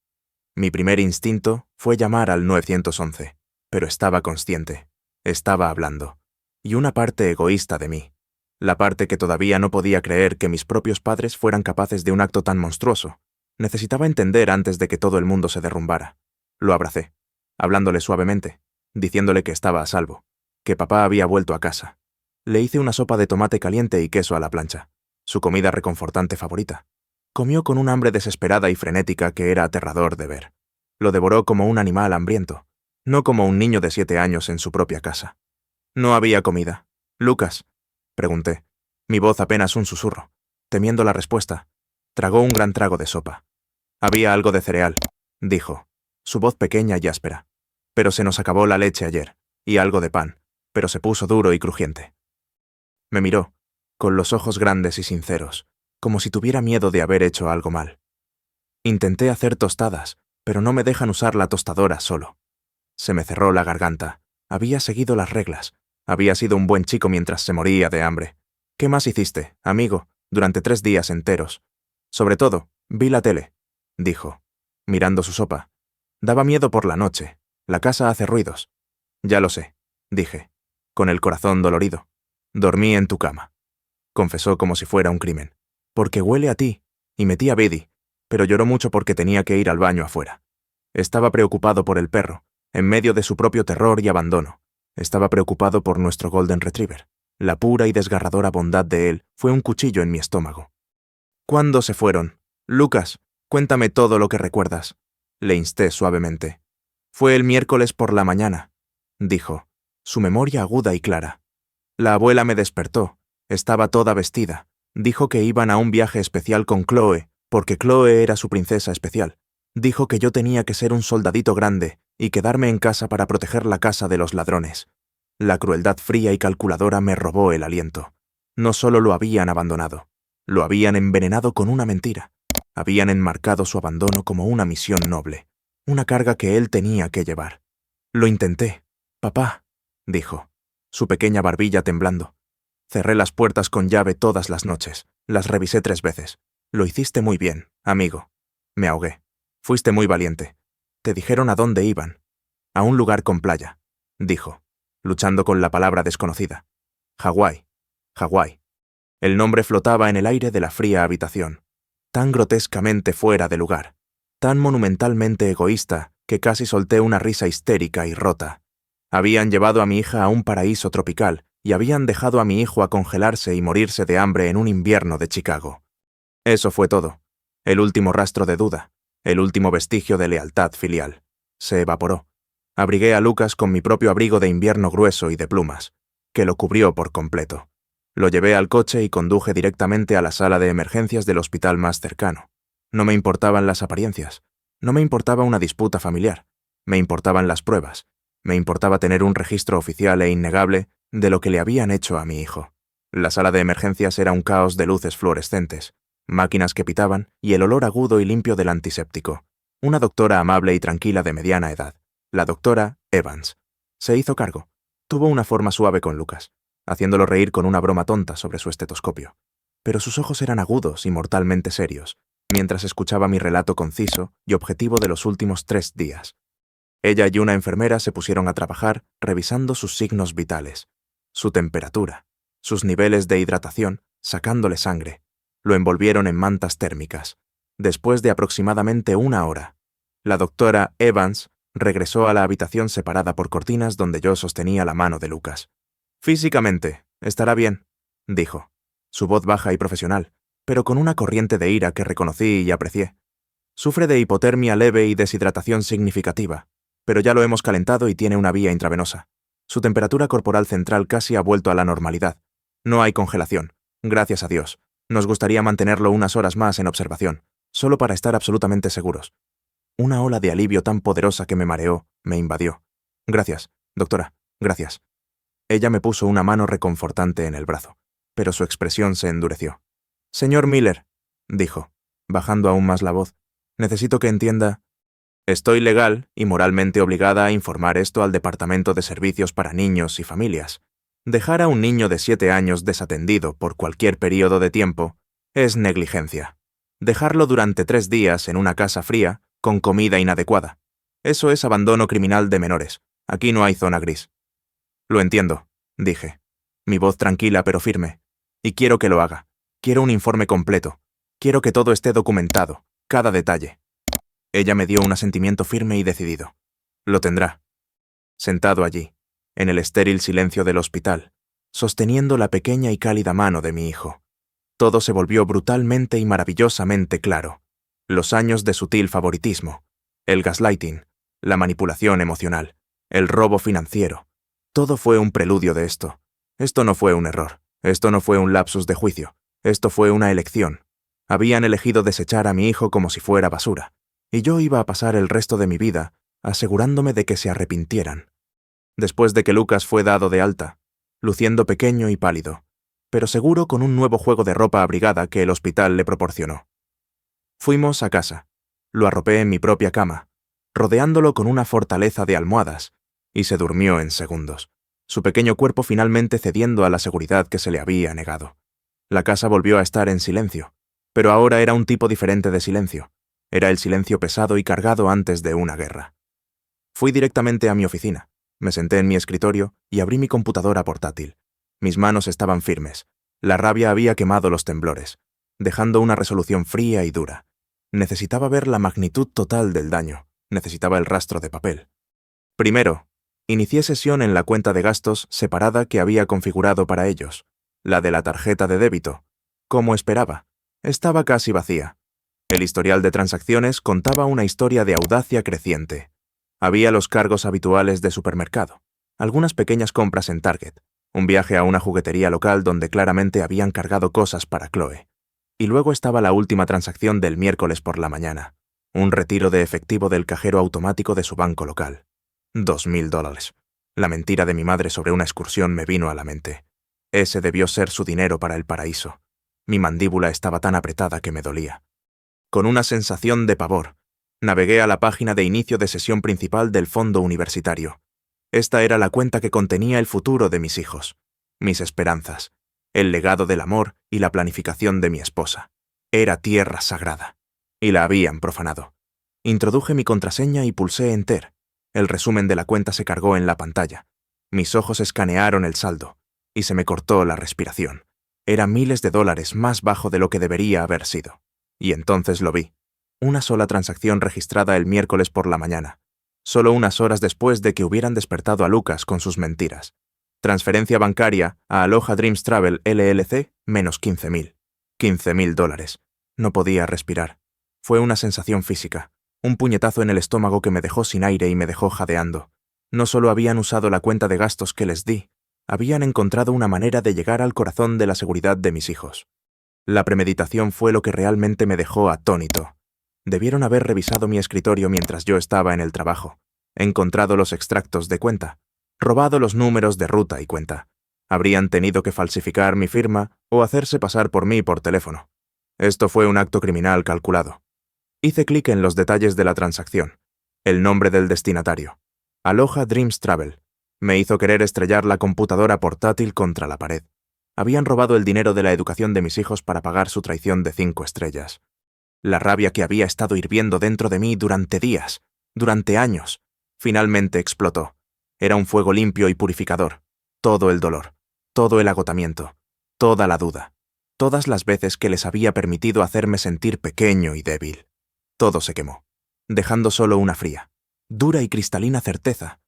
Mi primer instinto fue llamar al 911, pero estaba consciente, estaba hablando. Y una parte egoísta de mí, la parte que todavía no podía creer que mis propios padres fueran capaces de un acto tan monstruoso, necesitaba entender antes de que todo el mundo se derrumbara. Lo abracé, hablándole suavemente, diciéndole que estaba a salvo, que papá había vuelto a casa. Le hice una sopa de tomate caliente y queso a la plancha, su comida reconfortante favorita. Comió con un hambre desesperada y frenética que era aterrador de ver. Lo devoró como un animal hambriento, no como un niño de 7 años en su propia casa. No había comida. «Lucas», pregunté, mi voz apenas un susurro, temiendo la respuesta. Tragó un gran trago de sopa. «Había algo de cereal», dijo, su voz pequeña y áspera. «Pero se nos acabó la leche ayer, y algo de pan, pero se puso duro y crujiente». Me miró, con los ojos grandes y sinceros, como si tuviera miedo de haber hecho algo mal. Intenté hacer tostadas, pero no me dejan usar la tostadora solo. Se me cerró la garganta. Había seguido las reglas. Había sido un buen chico mientras se moría de hambre. «¿Qué más hiciste, amigo, durante 3 días enteros?» «Sobre todo, vi la tele», dijo, mirando su sopa. «Daba miedo por la noche. La casa hace ruidos». «Ya lo sé», dije, con el corazón dolorido. «Dormí en tu cama», confesó como si fuera un crimen. «Porque huele a ti», y metí a Biddy, pero lloró mucho porque tenía que ir al baño afuera. Estaba preocupado por el perro, en medio de su propio terror y abandono. Estaba preocupado por nuestro Golden Retriever. La pura y desgarradora bondad de él fue un cuchillo en mi estómago. «¿Cuándo se fueron? Lucas, cuéntame todo lo que recuerdas», le insté suavemente. «Fue el miércoles por la mañana», dijo, su memoria aguda y clara. «La abuela me despertó. Estaba toda vestida. Dijo que iban a un viaje especial con Chloe, porque Chloe era su princesa especial. Dijo que yo tenía que ser un soldadito grande y quedarme en casa para proteger la casa de los ladrones. La crueldad fría y calculadora me robó el aliento. No solo lo habían abandonado, lo habían envenenado con una mentira. Habían enmarcado su abandono como una misión noble, una carga que él tenía que llevar. Lo intenté. Papá, dijo, su pequeña barbilla temblando. Cerré las puertas con llave todas las noches. Las revisé 3 veces. Lo hiciste muy bien, amigo. Me ahogué. Fuiste muy valiente. Te dijeron a dónde iban. A un lugar con playa, dijo, luchando con la palabra desconocida. Hawái. Hawái. El nombre flotaba en el aire de la fría habitación, tan grotescamente fuera de lugar, tan monumentalmente egoísta que casi solté una risa histérica y rota. Habían llevado a mi hija a un paraíso tropical y habían dejado a mi hijo a congelarse y morirse de hambre en un invierno de Chicago. Eso fue todo. El último rastro de duda, el último vestigio de lealtad filial. Se evaporó. Abrigué a Lucas con mi propio abrigo de invierno grueso y de plumas, que lo cubrió por completo. Lo llevé al coche y conduje directamente a la sala de emergencias del hospital más cercano. No me importaban las apariencias, no me importaba una disputa familiar, me importaban las pruebas, me importaba tener un registro oficial e innegable de lo que le habían hecho a mi hijo. La sala de emergencias era un caos de luces fluorescentes, máquinas que pitaban y el olor agudo y limpio del antiséptico. Una doctora amable y tranquila de mediana edad, la doctora Evans, se hizo cargo. Tuvo una forma suave con Lucas, haciéndolo reír con una broma tonta sobre su estetoscopio. Pero sus ojos eran agudos y mortalmente serios, mientras escuchaba mi relato conciso y objetivo de los últimos 3 días. Ella y una enfermera se pusieron a trabajar revisando sus signos vitales, su temperatura, sus niveles de hidratación, sacándole sangre. Lo envolvieron en mantas térmicas. Después de aproximadamente 1 hora, la doctora Evans regresó a la habitación separada por cortinas donde yo sostenía la mano de Lucas. Físicamente, estará bien, dijo, su voz baja y profesional, pero con una corriente de ira que reconocí y aprecié. Sufre de hipotermia leve y deshidratación significativa, pero ya lo hemos calentado y tiene una vía intravenosa. Su temperatura corporal central casi ha vuelto a la normalidad. No hay congelación, gracias a Dios. Nos gustaría mantenerlo unas horas más en observación, solo para estar absolutamente seguros. Una ola de alivio tan poderosa que me mareó, me invadió. Gracias, doctora, gracias. Ella me puso una mano reconfortante en el brazo, pero su expresión se endureció. Señor Miller, dijo, bajando aún más la voz, necesito que entienda. Estoy legal y moralmente obligada a informar esto al Departamento de Servicios para Niños y Familias. Dejar a un niño de 7 años desatendido por cualquier período de tiempo es negligencia. Dejarlo durante 3 días en una casa fría, con comida inadecuada. Eso es abandono criminal de menores. Aquí no hay zona gris. Lo entiendo, dije, mi voz tranquila pero firme. Y quiero que lo haga. Quiero un informe completo. Quiero que todo esté documentado, cada detalle. Ella me dio un asentimiento firme y decidido. Lo tendrá. Sentado allí, en el estéril silencio del hospital, sosteniendo la pequeña y cálida mano de mi hijo. Todo se volvió brutalmente y maravillosamente claro. Los años de sutil favoritismo, el gaslighting, la manipulación emocional, el robo financiero. Todo fue un preludio de esto. Esto no fue un error. Esto no fue un lapsus de juicio. Esto fue una elección. Habían elegido desechar a mi hijo como si fuera basura. Y yo iba a pasar el resto de mi vida asegurándome de que se arrepintieran. Después de que Lucas fue dado de alta, luciendo pequeño y pálido, pero seguro con un nuevo juego de ropa abrigada que el hospital le proporcionó. Fuimos a casa. Lo arropé en mi propia cama, rodeándolo con una fortaleza de almohadas, y se durmió en segundos, su pequeño cuerpo finalmente cediendo a la seguridad que se le había negado. La casa volvió a estar en silencio, pero ahora era un tipo diferente de silencio. Era el silencio pesado y cargado antes de una guerra. Fui directamente a mi oficina, me senté en mi escritorio y abrí mi computadora portátil. Mis manos estaban firmes. La rabia había quemado los temblores, dejando una resolución fría y dura. Necesitaba ver la magnitud total del daño. Necesitaba el rastro de papel. Primero, inicié sesión en la cuenta de gastos separada que había configurado para ellos, la de la tarjeta de débito. Como esperaba, estaba casi vacía. El historial de transacciones contaba una historia de audacia creciente. Había los cargos habituales de supermercado, algunas pequeñas compras en Target, un viaje a una juguetería local donde claramente habían cargado cosas para Chloe. Y luego estaba la última transacción del miércoles por la mañana, un retiro de efectivo del cajero automático de su banco local. $2,000. La mentira de mi madre sobre una excursión me vino a la mente. Ese debió ser su dinero para el paraíso. Mi mandíbula estaba tan apretada que me dolía. Con una sensación de pavor, navegué a la página de inicio de sesión principal del fondo universitario. Esta era la cuenta que contenía el futuro de mis hijos, mis esperanzas, el legado del amor y la planificación de mi esposa. Era tierra sagrada, y la habían profanado. Introduje mi contraseña y pulsé Enter. El resumen de la cuenta se cargó en la pantalla. Mis ojos escanearon el saldo, y se me cortó la respiración. Era miles de dólares más bajo de lo que debería haber sido. Y entonces lo vi. Una sola transacción registrada el miércoles por la mañana, solo unas horas después de que hubieran despertado a Lucas con sus mentiras. Transferencia bancaria a Aloha Dreams Travel LLC, menos $15,000. $15,000. No podía respirar. Fue una sensación física, un puñetazo en el estómago que me dejó sin aire y me dejó jadeando. No solo habían usado la cuenta de gastos que les di, habían encontrado una manera de llegar al corazón de la seguridad de mis hijos. La premeditación fue lo que realmente me dejó atónito. Debieron haber revisado mi escritorio mientras yo estaba en el trabajo, encontrado los extractos de cuenta, robado los números de ruta y cuenta. Habrían tenido que falsificar mi firma o hacerse pasar por mí por teléfono. Esto fue un acto criminal calculado. Hice clic en los detalles de la transacción. El nombre del destinatario. Aloha Dreams Travel. Me hizo querer estrellar la computadora portátil contra la pared. Habían robado el dinero de la educación de mis hijos para pagar su traición de 5 estrellas. La rabia que había estado hirviendo dentro de mí durante días, durante años, finalmente explotó. Era un fuego limpio y purificador. Todo el dolor, todo el agotamiento, toda la duda, todas las veces que les había permitido hacerme sentir pequeño y débil. Todo se quemó, dejando solo una fría, dura y cristalina certeza.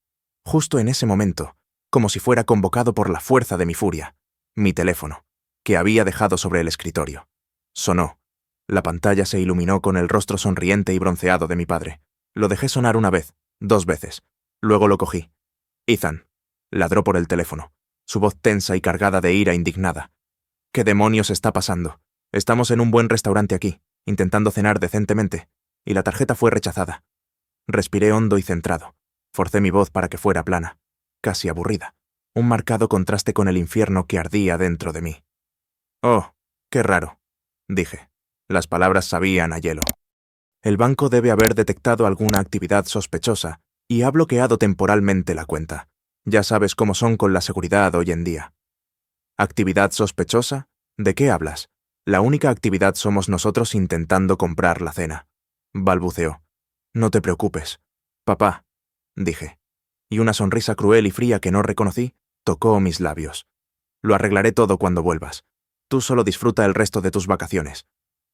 Justo en ese momento, como si fuera convocado por la fuerza de mi furia, mi teléfono, que había dejado sobre el escritorio, sonó. La pantalla se iluminó con el rostro sonriente y bronceado de mi padre. Lo dejé sonar una vez, 2 veces. Luego lo cogí. Ethan. Ladró por el teléfono, su voz tensa y cargada de ira indignada. ¿Qué demonios está pasando? Estamos en un buen restaurante aquí, intentando cenar decentemente, y la tarjeta fue rechazada. Respiré hondo y centrado. Forcé mi voz para que fuera plana, casi aburrida. Un marcado contraste con el infierno que ardía dentro de mí. «Oh, qué raro», dije. Las palabras sabían a hielo. El banco debe haber detectado alguna actividad sospechosa y ha bloqueado temporalmente la cuenta. Ya sabes cómo son con la seguridad hoy en día. ¿Actividad sospechosa? ¿De qué hablas? La única actividad somos nosotros intentando comprar la cena. Balbuceó. No te preocupes, papá, dije. Y una sonrisa cruel y fría que no reconocí tocó mis labios. Lo arreglaré todo cuando vuelvas. Tú solo disfruta el resto de tus vacaciones.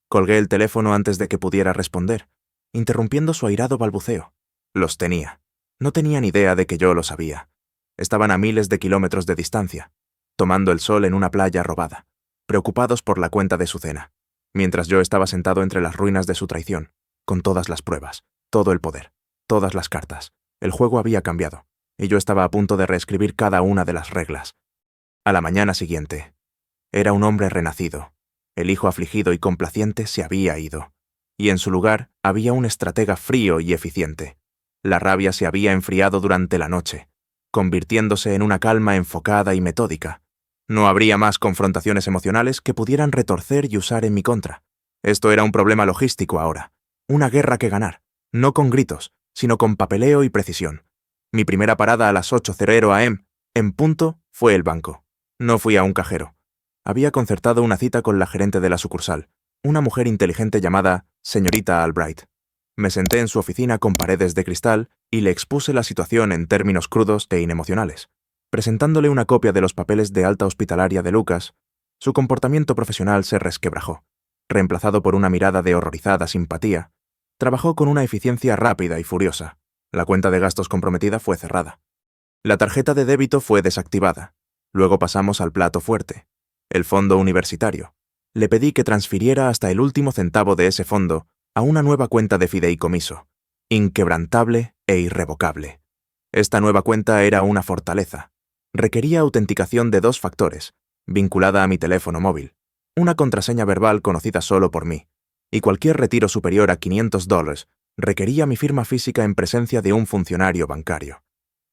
Colgué el teléfono antes de que pudiera responder, interrumpiendo su airado balbuceo. Los tenía. No tenían idea de que yo lo sabía. Estaban a miles de kilómetros de distancia, tomando el sol en una playa robada, preocupados por la cuenta de su cena, mientras yo estaba sentado entre las ruinas de su traición, con todas las pruebas, todo el poder, todas las cartas. El juego había cambiado, y yo estaba a punto de reescribir cada una de las reglas. A la mañana siguiente, era un hombre renacido. El hijo afligido y complaciente se había ido, y en su lugar había un estratega frío y eficiente. La rabia se había enfriado durante la noche, convirtiéndose en una calma enfocada y metódica. No habría más confrontaciones emocionales que pudieran retorcer y usar en mi contra. Esto era un problema logístico ahora, una guerra que ganar, no con gritos, sino con papeleo y precisión. Mi primera parada a las 8:00 am, en punto, fue el banco. No fui a un cajero. Había concertado una cita con la gerente de la sucursal, una mujer inteligente llamada señorita Albright. Me senté en su oficina con paredes de cristal y le expuse la situación en términos crudos e inemocionales. Presentándole una copia de los papeles de alta hospitalaria de Lucas, su comportamiento profesional se resquebrajó. Reemplazado por una mirada de horrorizada simpatía, trabajó con una eficiencia rápida y furiosa. La cuenta de gastos comprometida fue cerrada. La tarjeta de débito fue desactivada. Luego pasamos al plato fuerte, el fondo universitario. Le pedí que transfiriera hasta el último centavo de ese fondo a una nueva cuenta de fideicomiso, inquebrantable e irrevocable. Esta nueva cuenta era una fortaleza. Requería autenticación de 2 factores, vinculada a mi teléfono móvil, una contraseña verbal conocida solo por mí, y cualquier retiro superior a $500 requería mi firma física en presencia de un funcionario bancario.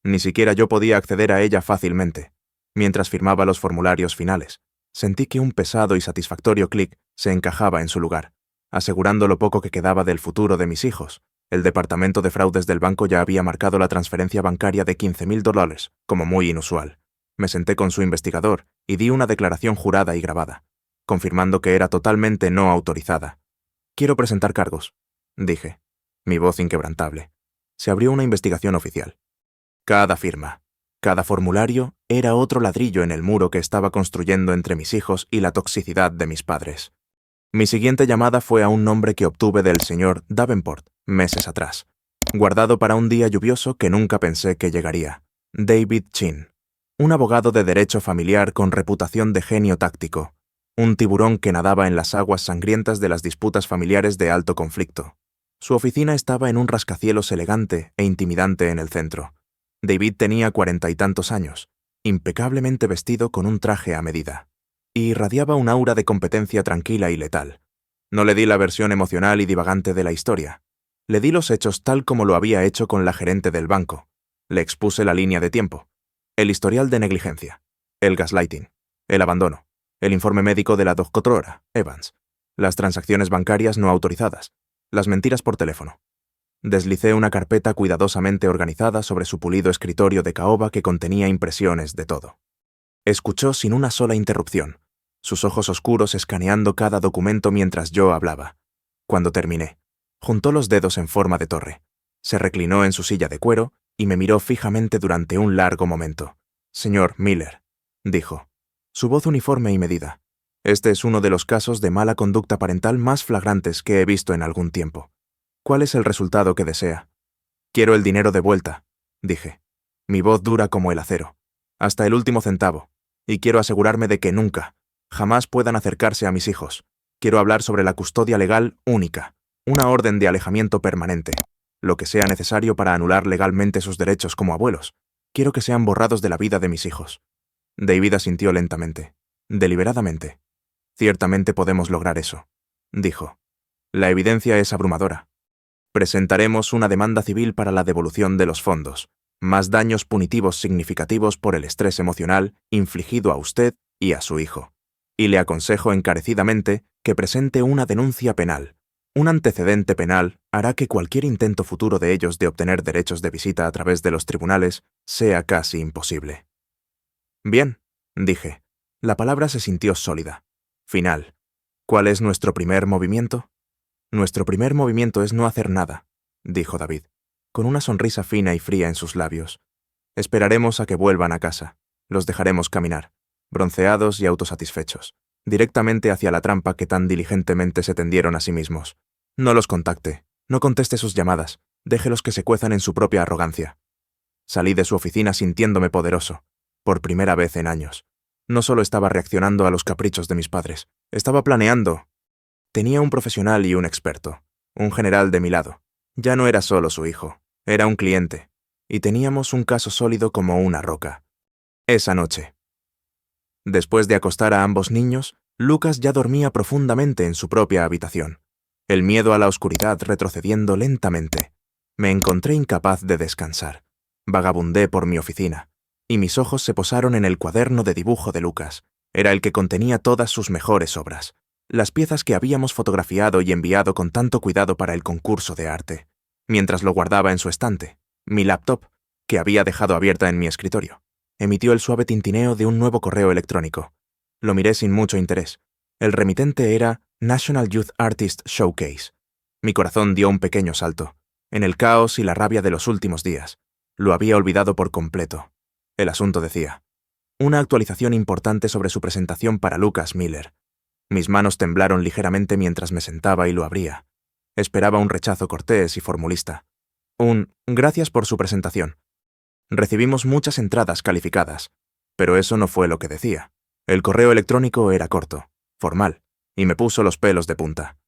Ni siquiera yo podía acceder a ella fácilmente. Mientras firmaba los formularios finales, sentí que un pesado y satisfactorio clic se encajaba en su lugar, asegurando lo poco que quedaba del futuro de mis hijos. El departamento de fraudes del banco ya había marcado la transferencia bancaria de $15,000, como muy inusual. Me senté con su investigador y di una declaración jurada y grabada, confirmando que era totalmente no autorizada. «Quiero presentar cargos», dije, mi voz inquebrantable. Se abrió una investigación oficial. Cada firma, cada formulario era otro ladrillo en el muro que estaba construyendo entre mis hijos y la toxicidad de mis padres. Mi siguiente llamada fue a un nombre que obtuve del señor Davenport meses atrás, guardado para un día lluvioso que nunca pensé que llegaría. David Chin, un abogado de derecho familiar con reputación de genio táctico, un tiburón que nadaba en las aguas sangrientas de las disputas familiares de alto conflicto. Su oficina estaba en un rascacielos elegante e intimidante en el centro. David tenía 40 y tantos años, impecablemente vestido con un traje a medida, y irradiaba un aura de competencia tranquila y letal. No le di la versión emocional y divagante de la historia. Le di los hechos tal como lo había hecho con la gerente del banco. Le expuse la línea de tiempo, el historial de negligencia, el gaslighting, el abandono, el informe médico de la doctora Evans, las transacciones bancarias no autorizadas, las mentiras por teléfono. Deslicé una carpeta cuidadosamente organizada sobre su pulido escritorio de caoba que contenía impresiones de todo. Escuchó sin una sola interrupción, sus ojos oscuros escaneando cada documento mientras yo hablaba. Cuando terminé, juntó los dedos en forma de torre, se reclinó en su silla de cuero y me miró fijamente durante un largo momento. «Señor Miller», dijo, su voz uniforme y medida, «este es uno de los casos de mala conducta parental más flagrantes que he visto en algún tiempo. ¿Cuál es el resultado que desea?» «Quiero el dinero de vuelta», dije, mi voz dura como el acero, «hasta el último centavo, y quiero asegurarme de que nunca, jamás puedan acercarse a mis hijos. Quiero hablar sobre la custodia legal única, una orden de alejamiento permanente, lo que sea necesario para anular legalmente sus derechos como abuelos. Quiero que sean borrados de la vida de mis hijos». David asintió lentamente, deliberadamente. «Ciertamente podemos lograr eso», dijo. «La evidencia es abrumadora. Presentaremos una demanda civil para la devolución de los fondos, más daños punitivos significativos por el estrés emocional infligido a usted y a su hijo. Y le aconsejo encarecidamente que presente una denuncia penal. Un antecedente penal hará que cualquier intento futuro de ellos de obtener derechos de visita a través de los tribunales sea casi imposible». «Bien», dije. La palabra se sintió sólida. Final. ¿Cuál es nuestro primer movimiento? «Nuestro primer movimiento es no hacer nada», dijo David, con una sonrisa fina y fría en sus labios. «Esperaremos a que vuelvan a casa. Los dejaremos caminar, bronceados y autosatisfechos, directamente hacia la trampa que tan diligentemente se tendieron a sí mismos. No los contacte, no conteste sus llamadas, déjelos que se cuezan en su propia arrogancia». Salí de su oficina sintiéndome poderoso, por primera vez en años. No solo estaba reaccionando a los caprichos de mis padres, estaba planeando. Tenía un profesional y un experto, un general de mi lado. Ya no era solo su hijo, era un cliente, y teníamos un caso sólido como una roca. Esa noche, después de acostar a ambos niños, Lucas ya dormía profundamente en su propia habitación, el miedo a la oscuridad retrocediendo lentamente. Me encontré incapaz de descansar. Vagabundé por mi oficina, y mis ojos se posaron en el cuaderno de dibujo de Lucas. Era el que contenía todas sus mejores obras, las piezas que habíamos fotografiado y enviado con tanto cuidado para el concurso de arte. Mientras lo guardaba en su estante, mi laptop, que había dejado abierta en mi escritorio, emitió el suave tintineo de un nuevo correo electrónico. Lo miré sin mucho interés. El remitente era National Youth Artist Showcase. Mi corazón dio un pequeño salto. En el caos y la rabia de los últimos días, lo había olvidado por completo. El asunto decía: una actualización importante sobre su presentación para Lucas Miller. Mis manos temblaron ligeramente mientras me sentaba y lo abría. Esperaba un rechazo cortés y formulista. Un «gracias por su presentación». Recibimos muchas entradas calificadas, pero eso no fue lo que decía. El correo electrónico era corto, formal, y me puso los pelos de punta.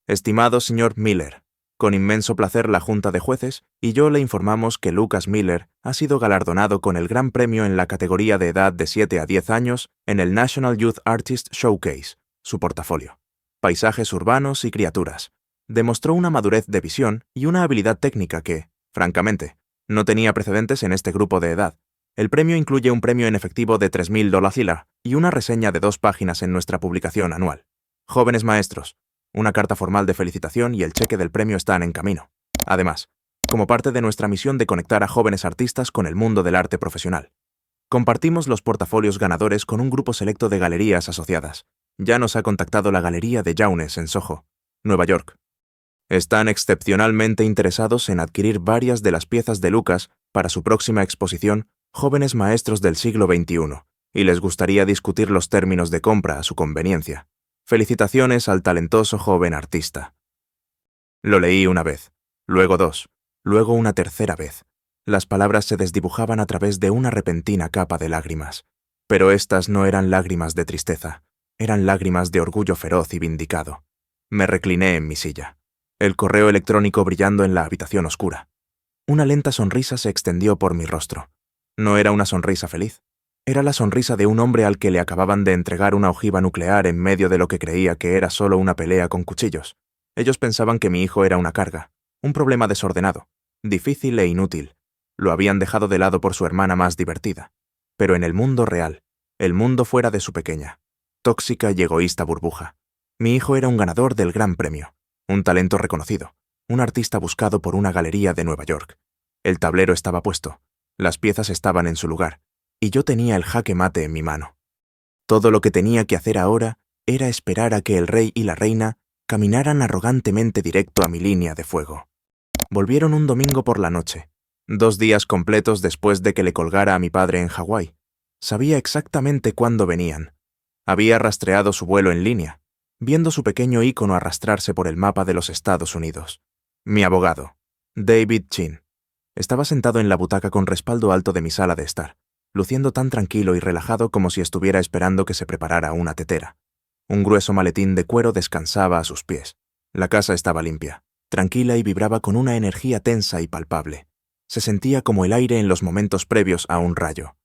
«Estimado señor Miller, con inmenso placer la Junta de Jueces y yo le informamos que Lucas Miller ha sido galardonado con el gran premio en la categoría de edad de 7 a 10 años en el National Youth Artist Showcase, su portafolio. Paisajes urbanos y criaturas. Demostró una madurez de visión y una habilidad técnica que, francamente, No tenía precedentes en este grupo de edad. El premio incluye un premio en efectivo de $3.000 y una reseña de 2 páginas en nuestra publicación anual. Jóvenes maestros, una carta formal de felicitación y el cheque del premio están en camino. Además, como parte de nuestra misión de conectar a jóvenes artistas con el mundo del arte profesional, compartimos los portafolios ganadores con un grupo selecto de galerías asociadas. Ya nos ha contactado la Galería de Jaunès en Soho, Nueva York. Están excepcionalmente interesados en adquirir varias de las piezas de Lucas para su próxima exposición Jóvenes Maestros del Siglo XXI, y les gustaría discutir los términos de compra a su conveniencia. Felicitaciones al talentoso joven artista. Lo leí una vez, luego 2, luego una tercera vez. Las palabras se desdibujaban a través de una repentina capa de lágrimas. Pero estas no eran lágrimas de tristeza, eran lágrimas de orgullo feroz y vindicado. Me recliné en mi silla, el correo electrónico brillando en la habitación oscura. Una lenta sonrisa se extendió por mi rostro. No era una sonrisa feliz. Era la sonrisa de un hombre al que le acababan de entregar una ojiva nuclear en medio de lo que creía que era solo una pelea con cuchillos. Ellos pensaban que mi hijo era una carga, un problema desordenado, difícil e inútil. Lo habían dejado de lado por su hermana más divertida. Pero en el mundo real, el mundo fuera de su pequeña, tóxica y egoísta burbuja, mi hijo era un ganador del gran premio, un talento reconocido, un artista buscado por una galería de Nueva York. El tablero estaba puesto, las piezas estaban en su lugar, y yo tenía el jaque mate en mi mano. Todo lo que tenía que hacer ahora era esperar a que el rey y la reina caminaran arrogantemente directo a mi línea de fuego. Volvieron un domingo por la noche, 2 días completos después de que le colgara a mi padre en Hawái. Sabía exactamente cuándo venían. Había rastreado su vuelo en línea, viendo su pequeño ícono arrastrarse por el mapa de los Estados Unidos. Mi abogado, David Chin, estaba sentado en la butaca con respaldo alto de mi sala de estar, luciendo tan tranquilo y relajado como si estuviera esperando que se preparara una tetera. Un grueso maletín de cuero descansaba a sus pies. La casa estaba limpia, tranquila y vibraba con una energía tensa y palpable. Se sentía como el aire en los momentos previos a un rayo.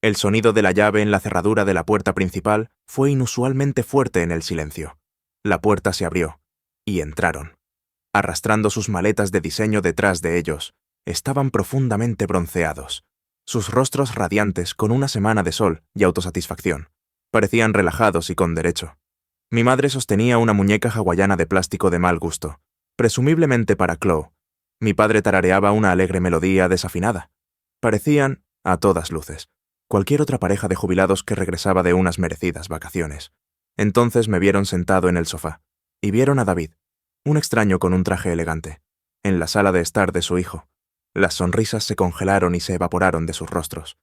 El sonido de la llave en la cerradura de la puerta principal fue inusualmente fuerte en el silencio. La puerta se abrió, y entraron. Arrastrando sus maletas de diseño detrás de ellos, estaban profundamente bronceados. Sus rostros radiantes con una semana de sol y autosatisfacción. Parecían relajados y con derecho. Mi madre sostenía una muñeca hawaiana de plástico de mal gusto, presumiblemente para Chloe. Mi padre tarareaba una alegre melodía desafinada. Parecían, a todas luces, cualquier otra pareja de jubilados que regresaba de unas merecidas vacaciones. Entonces me vieron sentado en el sofá, y vieron a David, un extraño con un traje elegante, en la sala de estar de su hijo. Las sonrisas se congelaron y se evaporaron de sus rostros.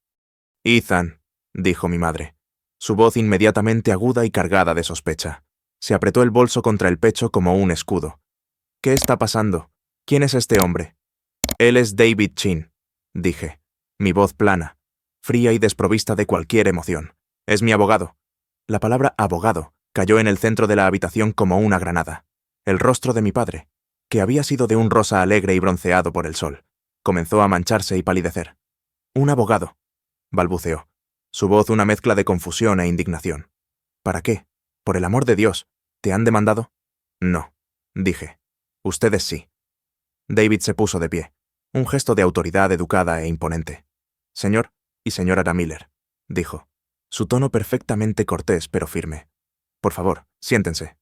«Ethan», dijo mi madre, su voz inmediatamente aguda y cargada de sospecha. Se apretó el bolso contra el pecho como un escudo. «¿Qué está pasando? ¿Quién es este hombre?» «Él es David Chin», dije, mi voz plana, fría y desprovista de cualquier emoción. «Es mi abogado». La palabra abogado cayó en el centro de la habitación como una granada. El rostro de mi padre, que había sido de un rosa alegre y bronceado por el sol, comenzó a mancharse y palidecer. «Un abogado», balbuceó, su voz una mezcla de confusión e indignación. «¿Para qué? Por el amor de Dios, ¿te han demandado?» «No», dije. «Ustedes sí». David se puso de pie, un gesto de autoridad educada e imponente. «Señor y señora Miller», dijo, su tono perfectamente cortés pero firme. «Por favor, siéntense».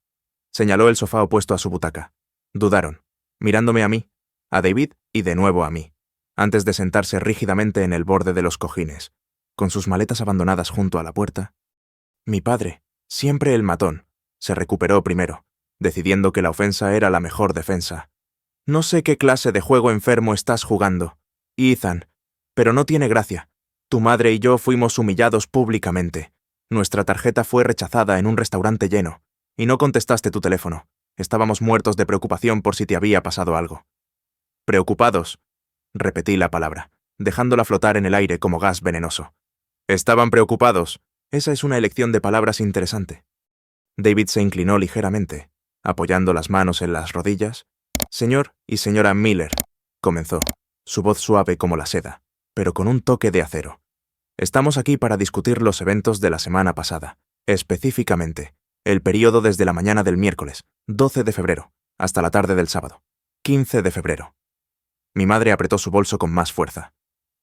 Señaló el sofá opuesto a su butaca. Dudaron, mirándome a mí, a David y de nuevo a mí, antes de sentarse rígidamente en el borde de los cojines, con sus maletas abandonadas junto a la puerta. Mi padre, siempre el matón, se recuperó primero, decidiendo que la ofensa era la mejor defensa. «No sé qué clase de juego enfermo estás jugando, Ethan, pero no tiene gracia. Tu madre y yo fuimos humillados públicamente. Nuestra tarjeta fue rechazada en un restaurante lleno, y no contestaste tu teléfono. Estábamos muertos de preocupación por si te había pasado algo». «Preocupados», repetí la palabra, dejándola flotar en el aire como gas venenoso. «Estaban preocupados». Esa es una elección de palabras interesante. David se inclinó ligeramente, apoyando las manos en las rodillas. «Señor y señora Miller», comenzó, su voz suave como la seda, pero con un toque de acero. «Estamos aquí para discutir los eventos de la semana pasada, específicamente, el período desde la mañana del miércoles, 12 de febrero, hasta la tarde del sábado, 15 de febrero. Mi madre apretó su bolso con más fuerza.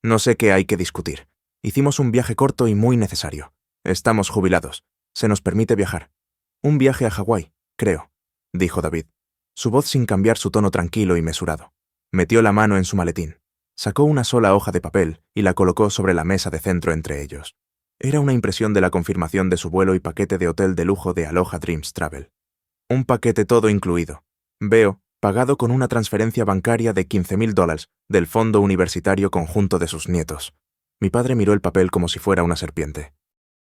No sé qué hay que discutir. Hicimos un viaje corto y muy necesario. Estamos jubilados. Se nos permite viajar. Un viaje a Hawái, creo, dijo David, su voz sin cambiar su tono tranquilo y mesurado. Metió la mano en su maletín. Sacó una sola hoja de papel y la colocó sobre la mesa de centro entre ellos. Era una impresión de la confirmación de su vuelo y paquete de hotel de lujo de Aloha Dreams Travel. Un paquete todo incluido. Veo, pagado con una transferencia bancaria de $15,000 del Fondo Universitario Conjunto de sus nietos. Mi padre miró el papel como si fuera una serpiente.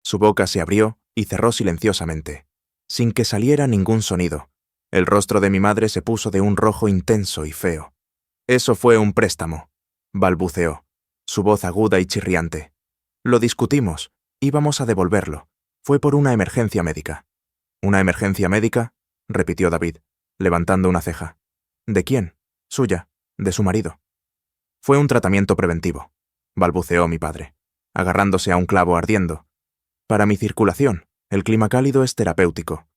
Su boca se abrió y cerró silenciosamente, sin que saliera ningún sonido. El rostro de mi madre se puso de un rojo intenso y feo. Eso fue un préstamo, balbuceó, su voz aguda y chirriante. Lo discutimos, íbamos a devolverlo. Fue por una emergencia médica. ¿Una emergencia médica?, repitió David, levantando una ceja. ¿De quién? Suya, de su marido. Fue un tratamiento preventivo, balbuceó mi padre, agarrándose a un clavo ardiendo. Para mi circulación, el clima cálido es terapéutico.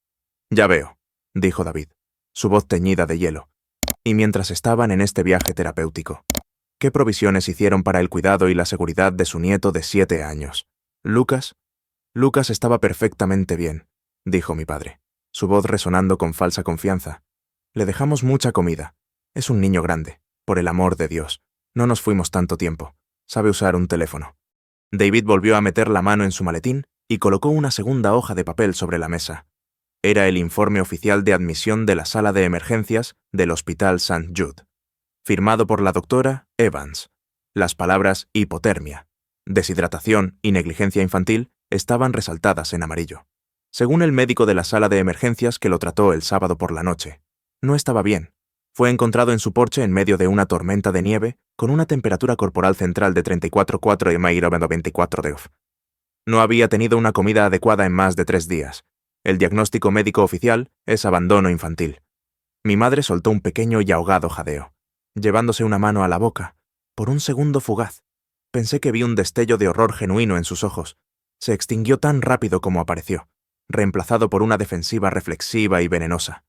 Ya veo, dijo David, su voz teñida de hielo. Y mientras estaban en este viaje terapéutico, ¿qué provisiones hicieron para el cuidado y la seguridad de su nieto de 7 años? ¿Lucas? Lucas estaba perfectamente bien, dijo mi padre, su voz resonando con falsa confianza. Le dejamos mucha comida. Es un niño grande, por el amor de Dios. No nos fuimos tanto tiempo. Sabe usar un teléfono. David volvió a meter la mano en su maletín y colocó una segunda hoja de papel sobre la mesa. Era el informe oficial de admisión de la sala de emergencias del Hospital St. Jude, firmado por la doctora Evans. Las palabras hipotermia, deshidratación y negligencia infantil estaban resaltadas en amarillo. Según el médico de la sala de emergencias que lo trató el sábado por la noche, no estaba bien. Fue encontrado en su porche en medio de una tormenta de nieve con una temperatura corporal central de 34,4 y 24 degrees. No había tenido una comida adecuada en más de 3 días. El diagnóstico médico oficial es abandono infantil. Mi madre soltó un pequeño y ahogado jadeo, llevándose una mano a la boca. Por un segundo fugaz, pensé que vi un destello de horror genuino en sus ojos. Se extinguió tan rápido como apareció, reemplazado por una defensiva reflexiva y venenosa.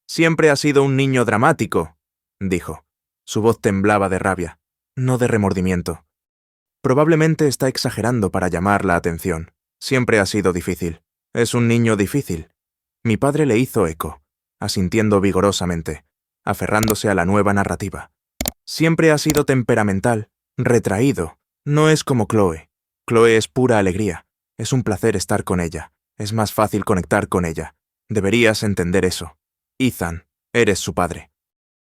«Siempre ha sido un niño dramático», dijo. Su voz temblaba de rabia, no de remordimiento. Probablemente está exagerando para llamar la atención. Siempre ha sido difícil. Es un niño difícil. Mi padre le hizo eco, asintiendo vigorosamente, aferrándose a la nueva narrativa. Siempre ha sido temperamental, retraído. No es como Chloe. Chloe es pura alegría. Es un placer estar con ella. Es más fácil conectar con ella. Deberías entender eso. Ethan, eres su padre.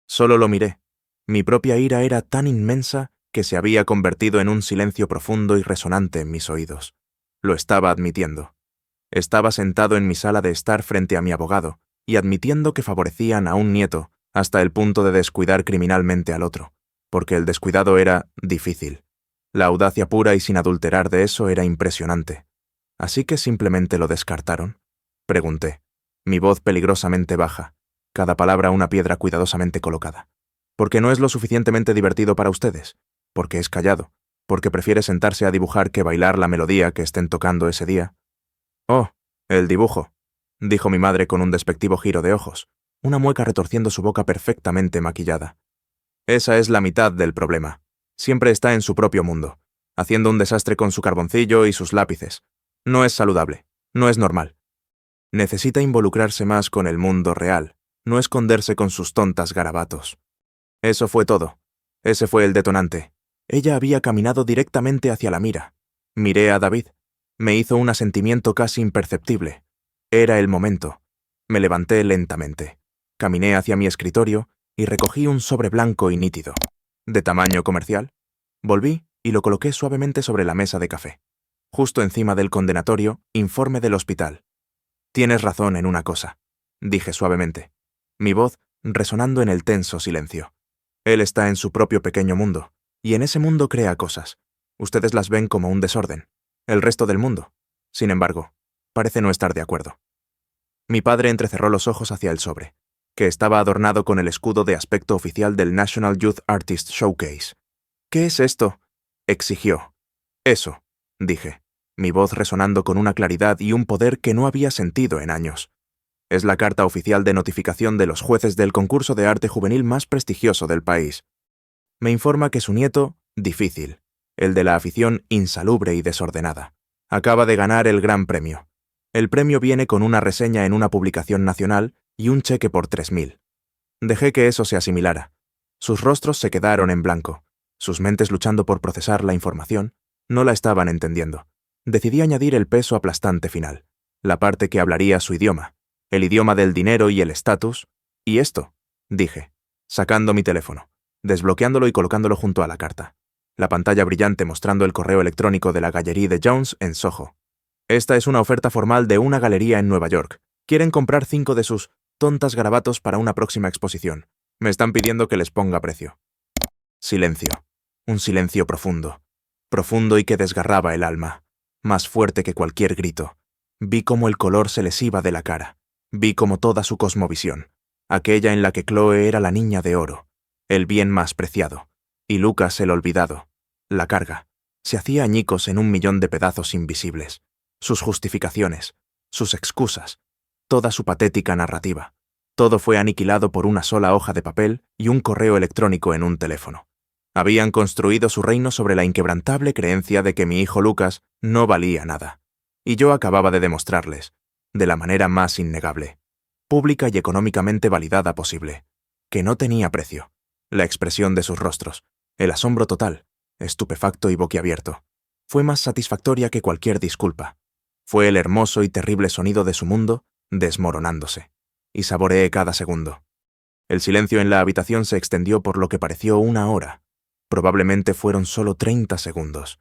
Solo lo miré. Mi propia ira era tan inmensa que se había convertido en un silencio profundo y resonante en mis oídos. Lo estaba admitiendo. Estaba sentado en mi sala de estar frente a mi abogado y admitiendo que favorecían a un nieto hasta el punto de descuidar criminalmente al otro, porque el descuidado era difícil. La audacia pura y sin adulterar de eso era impresionante. ¿Así que simplemente lo descartaron?, pregunté, mi voz peligrosamente baja, cada palabra una piedra cuidadosamente colocada. ¿Porque no es lo suficientemente divertido para ustedes? ¿Porque es callado? ¿Porque prefiere sentarse a dibujar que bailar la melodía que estén tocando ese día? Oh, el dibujo, dijo mi madre con un despectivo giro de ojos, una mueca retorciendo su boca perfectamente maquillada. Esa es la mitad del problema. Siempre está en su propio mundo, haciendo un desastre con su carboncillo y sus lápices. No es saludable, no es normal. Necesita involucrarse más con el mundo real, no esconderse con sus tontas garabatos. Eso fue todo. Ese fue el detonante. Ella había caminado directamente hacia la mira. Miré a David. Me hizo un asentimiento casi imperceptible. Era el momento. Me levanté lentamente. Caminé hacia mi escritorio y recogí un sobre blanco y nítido. ¿De tamaño comercial? Volví y lo coloqué suavemente sobre la mesa de café. Justo encima del condenatorio, informe del hospital. Tienes razón en una cosa, dije suavemente, mi voz resonando en el tenso silencio. Él está en su propio pequeño mundo, y en ese mundo crea cosas. Ustedes las ven como un desorden. El resto del mundo, sin embargo, parece no estar de acuerdo. Mi padre entrecerró los ojos hacia el sobre, que estaba adornado con el escudo de aspecto oficial del National Youth Artist Showcase. ¿Qué es esto?, exigió. Eso, dije, mi voz resonando con una claridad y un poder que no había sentido en años. Es la carta oficial de notificación de los jueces del concurso de arte juvenil más prestigioso del país. Me informa que su nieto, difícil, el de la afición insalubre y desordenada, acaba de ganar el gran premio. El premio viene con una reseña en una publicación nacional y un cheque por 3.000. Dejé que eso se asimilara. Sus rostros se quedaron en blanco. Sus mentes luchando por procesar la información no la estaban entendiendo. Decidí añadir el peso aplastante final, la parte que hablaría su idioma, el idioma del dinero y el estatus. ¿Y esto?, dije, sacando mi teléfono, desbloqueándolo y colocándolo junto a la carta. La pantalla brillante mostrando el correo electrónico de la Gallery de Jones en Soho. Esta es una oferta formal de una galería en Nueva York. Quieren comprar 5 de sus tontas garabatos para una próxima exposición. Me están pidiendo que les ponga precio. Silencio. Un silencio profundo. Profundo y que desgarraba el alma. Más fuerte que cualquier grito. Vi cómo el color se les iba de la cara. Vi cómo toda su cosmovisión, aquella en la que Chloe era la niña de oro, el bien más preciado, y Lucas el olvidado, la carga, se hacía añicos en 1.000.000 de pedazos invisibles. Sus justificaciones, sus excusas, toda su patética narrativa. Todo fue aniquilado por una sola hoja de papel y un correo electrónico en un teléfono. Habían construido su reino sobre la inquebrantable creencia de que mi hijo Lucas no valía nada. Y yo acababa de demostrarles, de la manera más innegable, pública y económicamente validada posible, que no tenía precio. La expresión de sus rostros, el asombro total, estupefacto y boquiabierto, fue más satisfactoria que cualquier disculpa. Fue el hermoso y terrible sonido de su mundo desmoronándose, y saboreé cada segundo. El silencio en la habitación se extendió por lo que pareció 1 hora. Probablemente fueron solo 30 segundos.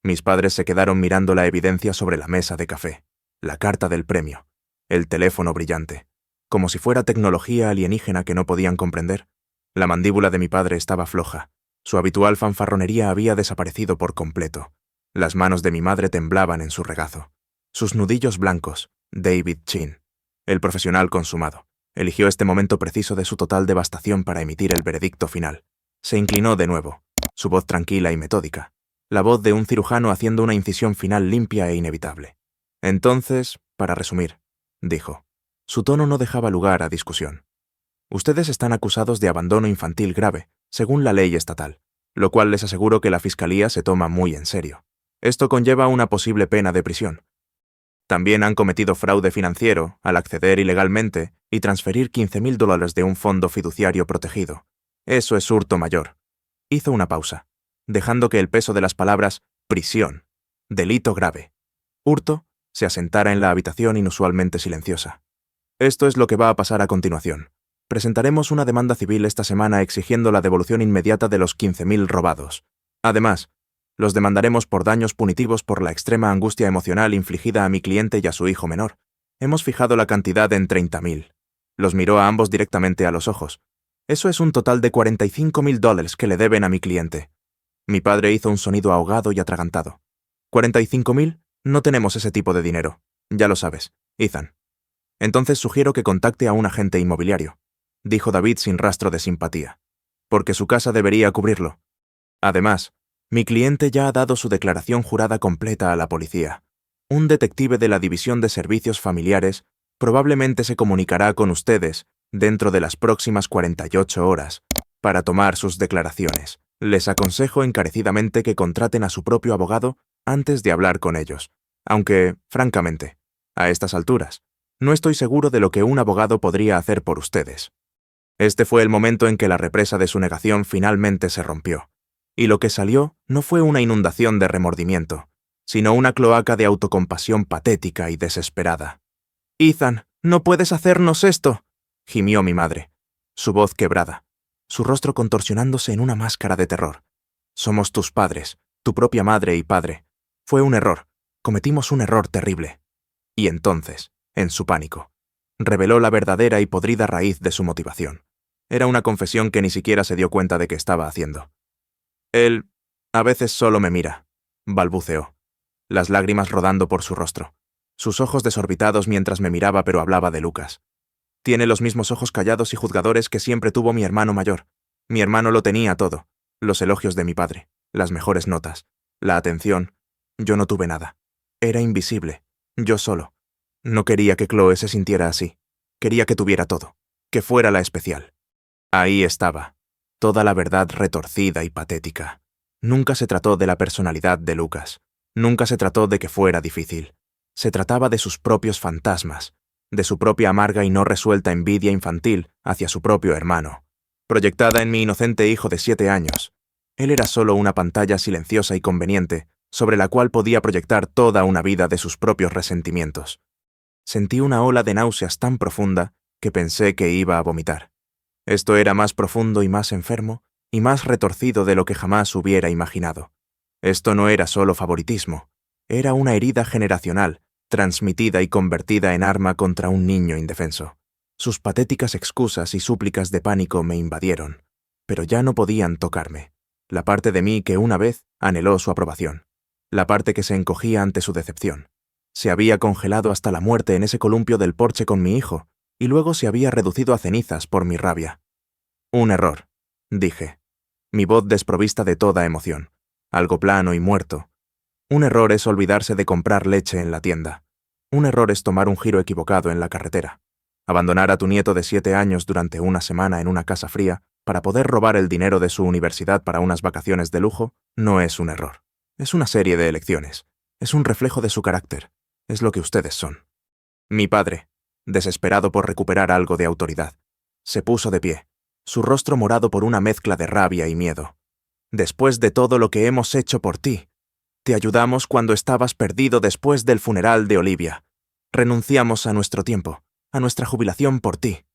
Mis padres se quedaron mirando la evidencia sobre la mesa de café, la carta del premio, el teléfono brillante, como si fuera tecnología alienígena que no podían comprender. La mandíbula de mi padre estaba floja. Su habitual fanfarronería había desaparecido por completo. Las manos de mi madre temblaban en su regazo. Sus nudillos blancos, David Chin, el profesional consumado, eligió este momento preciso de su total devastación para emitir el veredicto final. Se inclinó de nuevo, su voz tranquila y metódica, la voz de un cirujano haciendo una incisión final limpia e inevitable. Entonces, para resumir, dijo, su tono no dejaba lugar a discusión. Ustedes están acusados de abandono infantil grave, según la ley estatal, lo cual les aseguro que la Fiscalía se toma muy en serio. Esto conlleva una posible pena de prisión. También han cometido fraude financiero al acceder ilegalmente y transferir $15.000 de un fondo fiduciario protegido. Eso es hurto mayor. Hizo una pausa, dejando que el peso de las palabras prisión, delito grave, hurto, se asentara en la habitación inusualmente silenciosa. Esto es lo que va a pasar a continuación. Presentaremos una demanda civil esta semana exigiendo la devolución inmediata de los 15.000 robados. Además, los demandaremos por daños punitivos por la extrema angustia emocional infligida a mi cliente y a su hijo menor. Hemos fijado la cantidad en 30.000. Los miró a ambos directamente a los ojos. Eso es un total de $45.000 que le deben a mi cliente. Mi padre hizo un sonido ahogado y atragantado. ¿45.000? No tenemos ese tipo de dinero. Ya lo sabes, Ethan. Entonces sugiero que contacte a un agente inmobiliario, dijo David sin rastro de simpatía, porque su casa debería cubrirlo. Además, mi cliente ya ha dado su declaración jurada completa a la policía. Un detective de la División de Servicios Familiares probablemente se comunicará con ustedes dentro de las próximas 48 horas para tomar sus declaraciones. Les aconsejo encarecidamente que contraten a su propio abogado antes de hablar con ellos, aunque, francamente, a estas alturas, no estoy seguro de lo que un abogado podría hacer por ustedes. Este fue el momento en que la represa de su negación finalmente se rompió. Y lo que salió no fue una inundación de remordimiento, sino una cloaca de autocompasión patética y desesperada. «Ethan, no puedes hacernos esto», gimió mi madre, su voz quebrada, su rostro contorsionándose en una máscara de terror. «Somos tus padres, tu propia madre y padre. Fue un error, cometimos un error terrible». Y entonces, en su pánico, reveló la verdadera y podrida raíz de su motivación. Era una confesión que ni siquiera se dio cuenta de que estaba haciendo. Él a veces solo me mira, balbuceó, las lágrimas rodando por su rostro, sus ojos desorbitados mientras me miraba pero hablaba de Lucas. Tiene los mismos ojos callados y juzgadores que siempre tuvo mi hermano mayor. Mi hermano lo tenía todo, los elogios de mi padre, las mejores notas, la atención. Yo no tuve nada. Era invisible, yo solo. No quería que Chloe se sintiera así. Quería que tuviera todo, que fuera la especial. Ahí estaba, Toda la verdad retorcida y patética. Nunca se trató de la personalidad de Lucas. Nunca se trató de que fuera difícil. Se trataba de sus propios fantasmas, de su propia amarga y no resuelta envidia infantil hacia su propio hermano, proyectada en mi inocente hijo de 7 años. Él era solo una pantalla silenciosa y conveniente, sobre la cual podía proyectar toda una vida de sus propios resentimientos. Sentí una ola de náuseas tan profunda que pensé que iba a vomitar. Esto era más profundo y más enfermo, y más retorcido de lo que jamás hubiera imaginado. Esto no era solo favoritismo, era una herida generacional, transmitida y convertida en arma contra un niño indefenso. Sus patéticas excusas y súplicas de pánico me invadieron, pero ya no podían tocarme. La parte de mí que una vez anheló su aprobación, la parte que se encogía ante su decepción. Se había congelado hasta la muerte en ese columpio del porche con mi hijo, y luego se había reducido a cenizas por mi rabia. Un error, dije, mi voz desprovista de toda emoción, algo plano y muerto. Un error es olvidarse de comprar leche en la tienda. Un error es tomar un giro equivocado en la carretera. Abandonar a tu nieto de 7 años durante una semana en una casa fría para poder robar el dinero de su universidad para unas vacaciones de lujo no es un error. Es una serie de elecciones. Es un reflejo de su carácter. Es lo que ustedes son. Mi padre, desesperado por recuperar algo de autoridad, se puso de pie, su rostro morado por una mezcla de rabia y miedo. Después de todo lo que hemos hecho por ti, te ayudamos cuando estabas perdido después del funeral de Olivia. Renunciamos a nuestro tiempo, a nuestra jubilación por ti.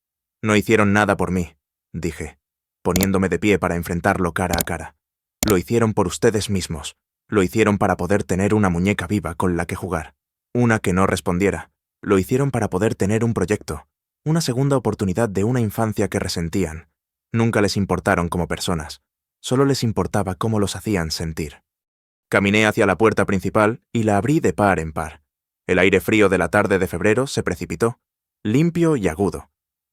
No hicieron nada por mí, dije, poniéndome de pie para enfrentarlo cara a cara. Lo hicieron por ustedes mismos. Lo hicieron para poder tener una muñeca viva con la que jugar. Una que no respondiera. Lo hicieron para poder tener un proyecto, una segunda oportunidad de una infancia que resentían. Nunca les importaron como personas. Solo les importaba cómo los hacían sentir. Caminé hacia la puerta principal y la abrí de par en par. El aire frío de la tarde de febrero se precipitó, limpio y agudo.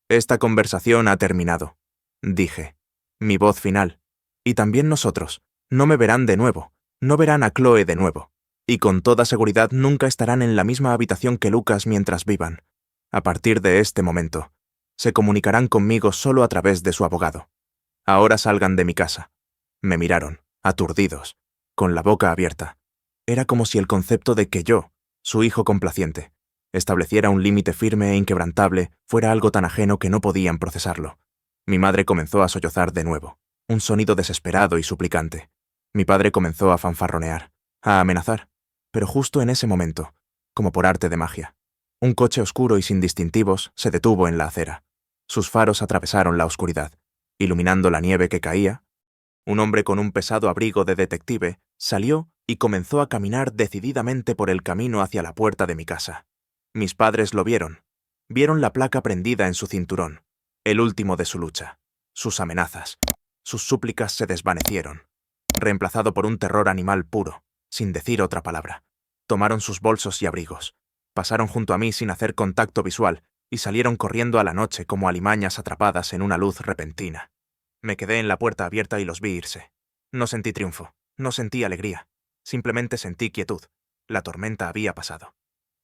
Esta conversación ha terminado, dije. Mi voz final. Y también nosotros. No me verán de nuevo. No verán a Chloe de nuevo. Y con toda seguridad nunca estarán en la misma habitación que Lucas mientras vivan. A partir de este momento, se comunicarán conmigo solo a través de su abogado. Ahora salgan de mi casa. Me miraron, aturdidos, con la boca abierta. Era como si el concepto de que yo, su hijo complaciente, estableciera un límite firme e inquebrantable fuera algo tan ajeno que no podían procesarlo. Mi madre comenzó a sollozar de nuevo, un sonido desesperado y suplicante. Mi padre comenzó a fanfarronear, a amenazar, pero justo en ese momento, como por arte de magia, un coche oscuro y sin distintivos se detuvo en la acera. Sus faros atravesaron la oscuridad, iluminando la nieve que caía. Un hombre con un pesado abrigo de detective salió y comenzó a caminar decididamente por el camino hacia la puerta de mi casa. Mis padres lo vieron. Vieron la placa prendida en su cinturón, el último de su lucha. Sus amenazas, sus súplicas se desvanecieron, reemplazado por un terror animal puro, sin decir otra palabra. Tomaron sus bolsos y abrigos, pasaron junto a mí sin hacer contacto visual y salieron corriendo a la noche como alimañas atrapadas en una luz repentina. Me quedé en la puerta abierta y los vi irse. No sentí triunfo, no sentí alegría, simplemente sentí quietud. La tormenta había pasado.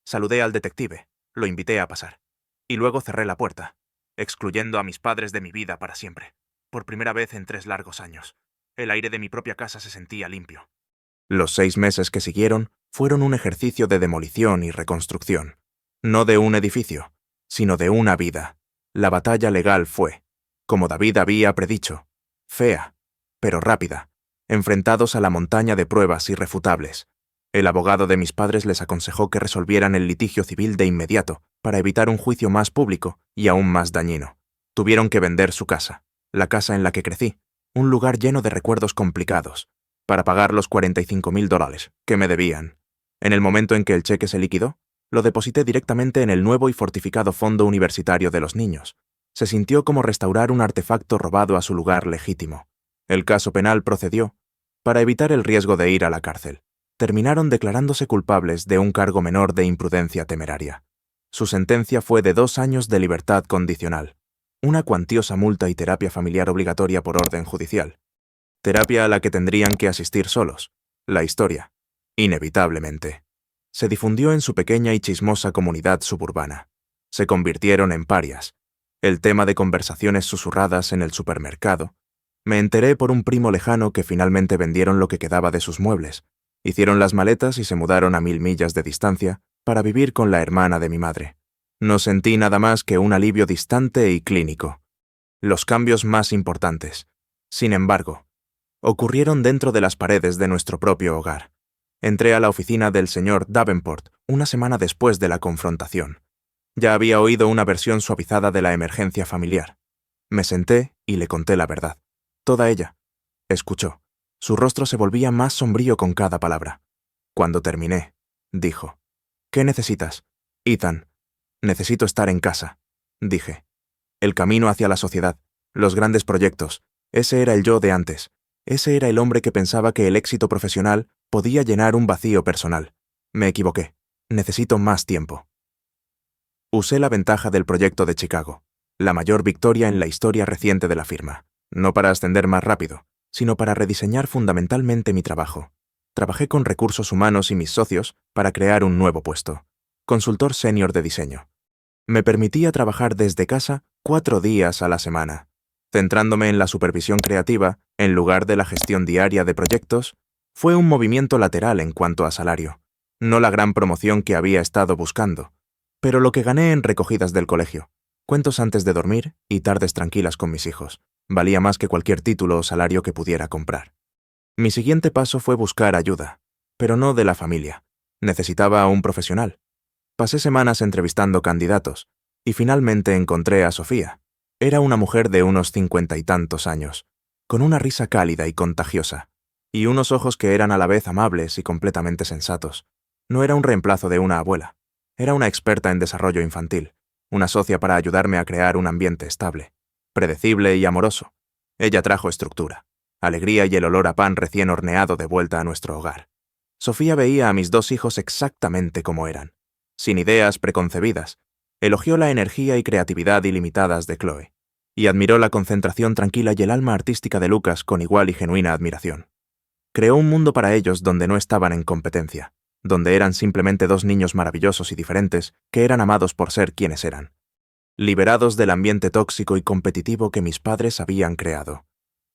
Saludé al detective, lo invité a pasar. Y luego cerré la puerta, excluyendo a mis padres de mi vida para siempre. Por primera vez en 3 largos años. El aire de mi propia casa se sentía limpio. Los 6 meses que siguieron fueron un ejercicio de demolición y reconstrucción. No de un edificio, sino de una vida. La batalla legal fue, como David había predicho, fea, pero rápida, enfrentados a la montaña de pruebas irrefutables. El abogado de mis padres les aconsejó que resolvieran el litigio civil de inmediato para evitar un juicio más público y aún más dañino. Tuvieron que vender su casa, la casa en la que crecí, un lugar lleno de recuerdos complicados, para pagar los $45,000 que me debían. En el momento en que el cheque se liquidó, lo deposité directamente en el nuevo y fortificado Fondo Universitario de los Niños. Se sintió como restaurar un artefacto robado a su lugar legítimo. El caso penal procedió. Para evitar el riesgo de ir a la cárcel, terminaron declarándose culpables de un cargo menor de imprudencia temeraria. Su sentencia fue de 2 años de libertad condicional, una cuantiosa multa y terapia familiar obligatoria por orden judicial. Terapia a la que tendrían que asistir solos. La historia, inevitablemente, se difundió en su pequeña y chismosa comunidad suburbana. Se convirtieron en parias. El tema de conversaciones susurradas en el supermercado. Me enteré por un primo lejano que finalmente vendieron lo que quedaba de sus muebles, hicieron las maletas y se mudaron a 1000 millas de distancia para vivir con la hermana de mi madre. No sentí nada más que un alivio distante y clínico. Los cambios más importantes, sin embargo, ocurrieron dentro de las paredes de nuestro propio hogar. Entré a la oficina del señor Davenport una semana después de la confrontación. Ya había oído una versión suavizada de la emergencia familiar. Me senté y le conté la verdad. Toda ella. Escuchó. Su rostro se volvía más sombrío con cada palabra. Cuando terminé, dijo: «¿Qué necesitas?» «Ethan, necesito estar en casa», dije. El camino hacia la sociedad, los grandes proyectos, ese era el yo de antes. Ese era el hombre que pensaba que el éxito profesional podía llenar un vacío personal. Me equivoqué. Necesito más tiempo. Usé la ventaja del proyecto de Chicago, la mayor victoria en la historia reciente de la firma, no para ascender más rápido, sino para rediseñar fundamentalmente mi trabajo. Trabajé con recursos humanos y mis socios para crear un nuevo puesto, consultor senior de diseño. Me permitía trabajar desde casa 4 días a la semana, centrándome en la supervisión creativa en lugar de la gestión diaria de proyectos. Fue un movimiento lateral en cuanto a salario, no la gran promoción que había estado buscando, pero lo que gané en recogidas del colegio, cuentos antes de dormir y tardes tranquilas con mis hijos, valía más que cualquier título o salario que pudiera comprar. Mi siguiente paso fue buscar ayuda, pero no de la familia. Necesitaba a un profesional. Pasé semanas entrevistando candidatos, y finalmente encontré a Sofía. Era una mujer de unos 50 y tantos años, con una risa cálida y contagiosa, y unos ojos que eran a la vez amables y completamente sensatos. No era un reemplazo de una abuela. Era una experta en desarrollo infantil, una socia para ayudarme a crear un ambiente estable, predecible y amoroso. Ella trajo estructura, alegría y el olor a pan recién horneado de vuelta a nuestro hogar. Sofía veía a mis 2 hijos exactamente como eran, sin ideas preconcebidas. Elogió la energía y creatividad ilimitadas de Chloe, y admiró la concentración tranquila y el alma artística de Lucas con igual y genuina admiración. Creó un mundo para ellos donde no estaban en competencia, donde eran simplemente 2 niños maravillosos y diferentes que eran amados por ser quienes eran, liberados del ambiente tóxico y competitivo que mis padres habían creado.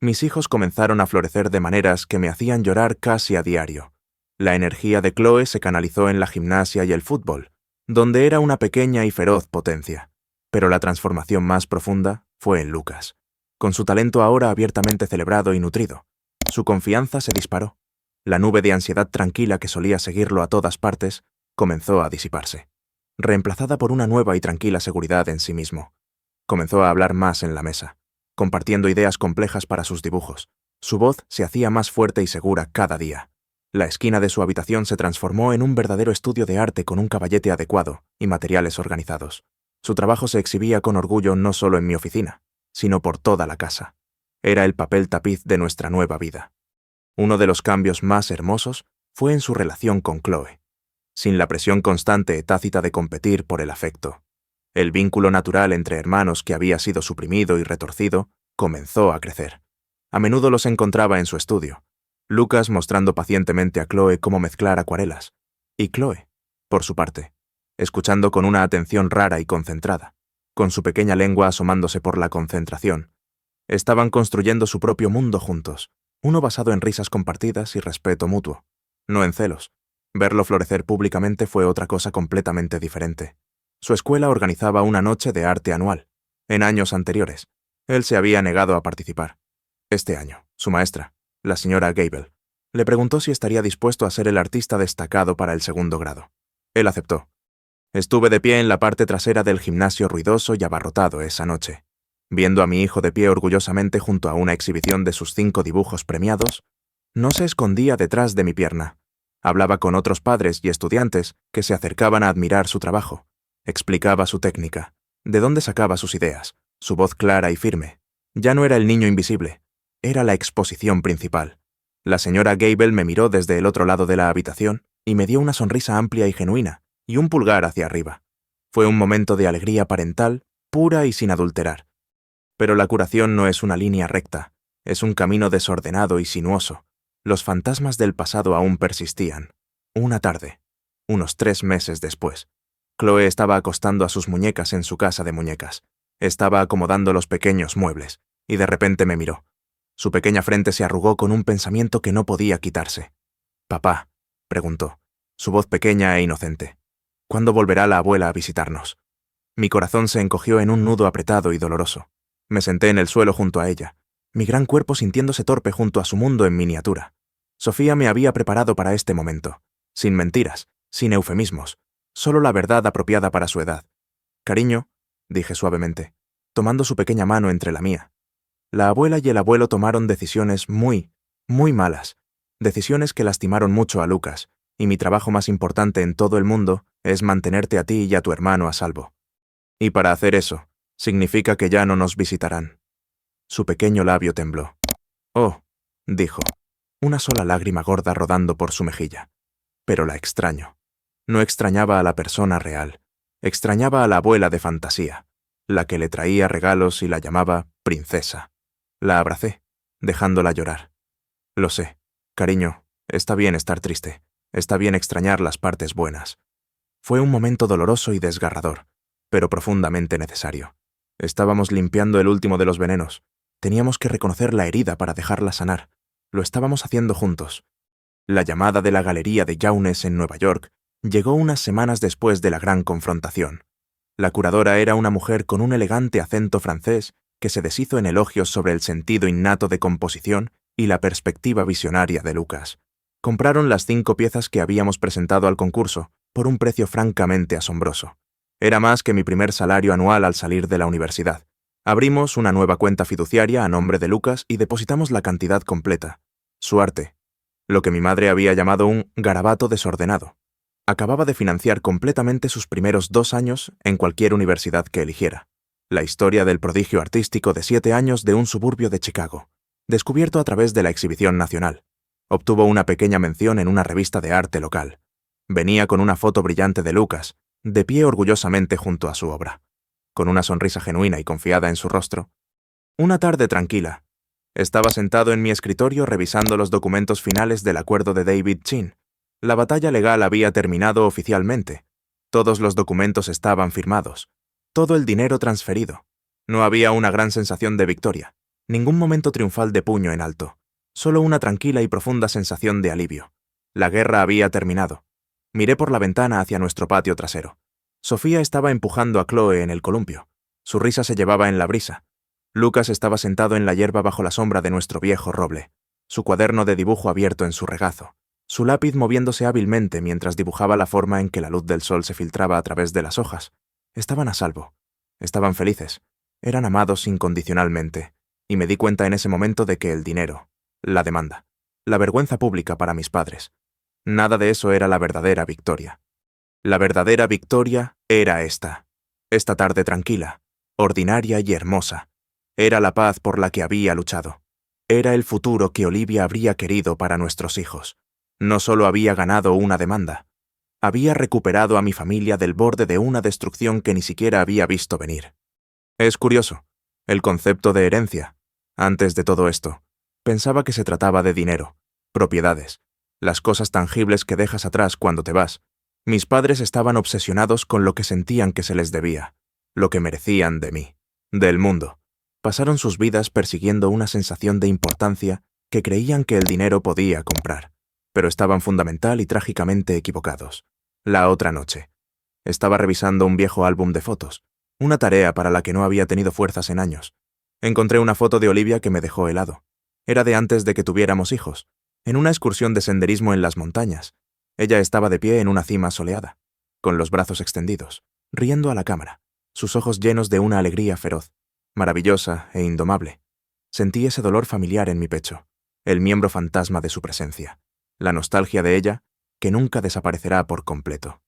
Mis hijos comenzaron a florecer de maneras que me hacían llorar casi a diario. La energía de Chloe se canalizó en la gimnasia y el fútbol, donde era una pequeña y feroz potencia, pero la transformación más profunda fue en Lucas, con su talento ahora abiertamente celebrado y nutrido. Su confianza se disparó. La nube de ansiedad tranquila que solía seguirlo a todas partes comenzó a disiparse, reemplazada por una nueva y tranquila seguridad en sí mismo. Comenzó a hablar más en la mesa, compartiendo ideas complejas para sus dibujos. Su voz se hacía más fuerte y segura cada día. La esquina de su habitación se transformó en un verdadero estudio de arte con un caballete adecuado y materiales organizados. Su trabajo se exhibía con orgullo no solo en mi oficina, sino por toda la casa. Era el papel tapiz de nuestra nueva vida. Uno de los cambios más hermosos fue en su relación con Chloe, sin la presión constante y tácita de competir por el afecto. El vínculo natural entre hermanos que había sido suprimido y retorcido comenzó a crecer. A menudo los encontraba en su estudio, Lucas mostrando pacientemente a Chloe cómo mezclar acuarelas, y Chloe, por su parte, escuchando con una atención rara y concentrada, con su pequeña lengua asomándose por la concentración. Estaban construyendo su propio mundo juntos, uno basado en risas compartidas y respeto mutuo, no en celos. Verlo florecer públicamente fue otra cosa completamente diferente. Su escuela organizaba una noche de arte anual. En años anteriores, él se había negado a participar. Este año, su maestra, la señora Gable, le preguntó si estaría dispuesto a ser el artista destacado para el 2º grado. Él aceptó. Estuve de pie en la parte trasera del gimnasio ruidoso y abarrotado esa noche, viendo a mi hijo de pie orgullosamente junto a una exhibición de sus 5 dibujos premiados. No se escondía detrás de mi pierna. Hablaba con otros padres y estudiantes que se acercaban a admirar su trabajo. Explicaba su técnica, de dónde sacaba sus ideas, su voz clara y firme. Ya no era el niño invisible, era la exposición principal. La señora Gable me miró desde el otro lado de la habitación y me dio una sonrisa amplia y genuina y un pulgar hacia arriba. Fue un momento de alegría parental, pura y sin adulterar. Pero la curación no es una línea recta, es un camino desordenado y sinuoso. Los fantasmas del pasado aún persistían. Una tarde, unos 3 meses después, Chloe estaba acostando a sus muñecas en su casa de muñecas. Estaba acomodando los pequeños muebles, y de repente me miró. Su pequeña frente se arrugó con un pensamiento que no podía quitarse. «Papá», preguntó, su voz pequeña e inocente, «¿cuándo volverá la abuela a visitarnos?» Mi corazón se encogió en un nudo apretado y doloroso. Me senté en el suelo junto a ella, mi gran cuerpo sintiéndose torpe junto a su mundo en miniatura. Sofía me había preparado para este momento, sin mentiras, sin eufemismos, solo la verdad apropiada para su edad. «Cariño», dije suavemente, tomando su pequeña mano entre la mía. La abuela y el abuelo tomaron decisiones muy malas, decisiones que lastimaron mucho a Lucas, y mi trabajo más importante en todo el mundo es mantenerte a ti y a tu hermano a salvo. Y para hacer eso, significa que ya no nos visitarán. Su pequeño labio tembló. «Oh», dijo, una sola lágrima gorda rodando por su mejilla. «Pero la extraño». No extrañaba a la persona real, extrañaba a la abuela de fantasía, la que le traía regalos y la llamaba princesa. La abracé, dejándola llorar. «Lo sé, cariño, está bien estar triste, está bien extrañar las partes buenas». Fue un momento doloroso y desgarrador, pero profundamente necesario. Estábamos limpiando el último de los venenos. Teníamos que reconocer la herida para dejarla sanar. Lo estábamos haciendo juntos. La llamada de la galería de Jaunes en Nueva York llegó unas semanas después de la gran confrontación. La curadora era una mujer con un elegante acento francés que se deshizo en elogios sobre el sentido innato de composición y la perspectiva visionaria de Lucas. Compraron las 5 piezas que habíamos presentado al concurso por un precio francamente asombroso. Era más que mi primer salario anual al salir de la universidad. Abrimos una nueva cuenta fiduciaria a nombre de Lucas y depositamos la cantidad completa. Su arte, lo que mi madre había llamado un garabato desordenado, acababa de financiar completamente sus primeros 2 años en cualquier universidad que eligiera. La historia del prodigio artístico de 7 años de un suburbio de Chicago, descubierto a través de la exhibición nacional. Obtuvo una pequeña mención en una revista de arte local. Venía con una foto brillante de Lucas, de pie orgullosamente junto a su obra, con una sonrisa genuina y confiada en su rostro. Una tarde tranquila. Estaba sentado en mi escritorio revisando los documentos finales del acuerdo de David Chin. La batalla legal había terminado oficialmente. Todos los documentos estaban firmados. Todo el dinero transferido. No había una gran sensación de victoria, ningún momento triunfal de puño en alto, solo una tranquila y profunda sensación de alivio. La guerra había terminado. Miré por la ventana hacia nuestro patio trasero. Sofía estaba empujando a Chloe en el columpio. Su risa se llevaba en la brisa. Lucas estaba sentado en la hierba bajo la sombra de nuestro viejo roble, su cuaderno de dibujo abierto en su regazo, su lápiz moviéndose hábilmente mientras dibujaba la forma en que la luz del sol se filtraba a través de las hojas. Estaban a salvo. Estaban felices. Eran amados incondicionalmente. Y me di cuenta en ese momento de que el dinero, la demanda, la vergüenza pública para mis padres, nada de eso era la verdadera victoria. La verdadera victoria era esta tarde tranquila, ordinaria y hermosa. Era la paz por la que había luchado. Era el futuro que Olivia habría querido para nuestros hijos. No solo había ganado una demanda, había recuperado a mi familia del borde de una destrucción que ni siquiera había visto venir. Es curioso, el concepto de herencia. Antes de todo esto, pensaba que se trataba de dinero, propiedades, las cosas tangibles que dejas atrás cuando te vas. Mis padres estaban obsesionados con lo que sentían que se les debía, lo que merecían de mí, del mundo. Pasaron sus vidas persiguiendo una sensación de importancia que creían que el dinero podía comprar, pero estaban fundamental y trágicamente equivocados. La otra noche, estaba revisando un viejo álbum de fotos, una tarea para la que no había tenido fuerzas en años. Encontré una foto de Olivia que me dejó helado. Era de antes de que tuviéramos hijos, en una excursión de senderismo en las montañas. Ella estaba de pie en una cima soleada, con los brazos extendidos, riendo a la cámara, sus ojos llenos de una alegría feroz, maravillosa e indomable. Sentí ese dolor familiar en mi pecho, el miembro fantasma de su presencia, la nostalgia de ella, que nunca desaparecerá por completo.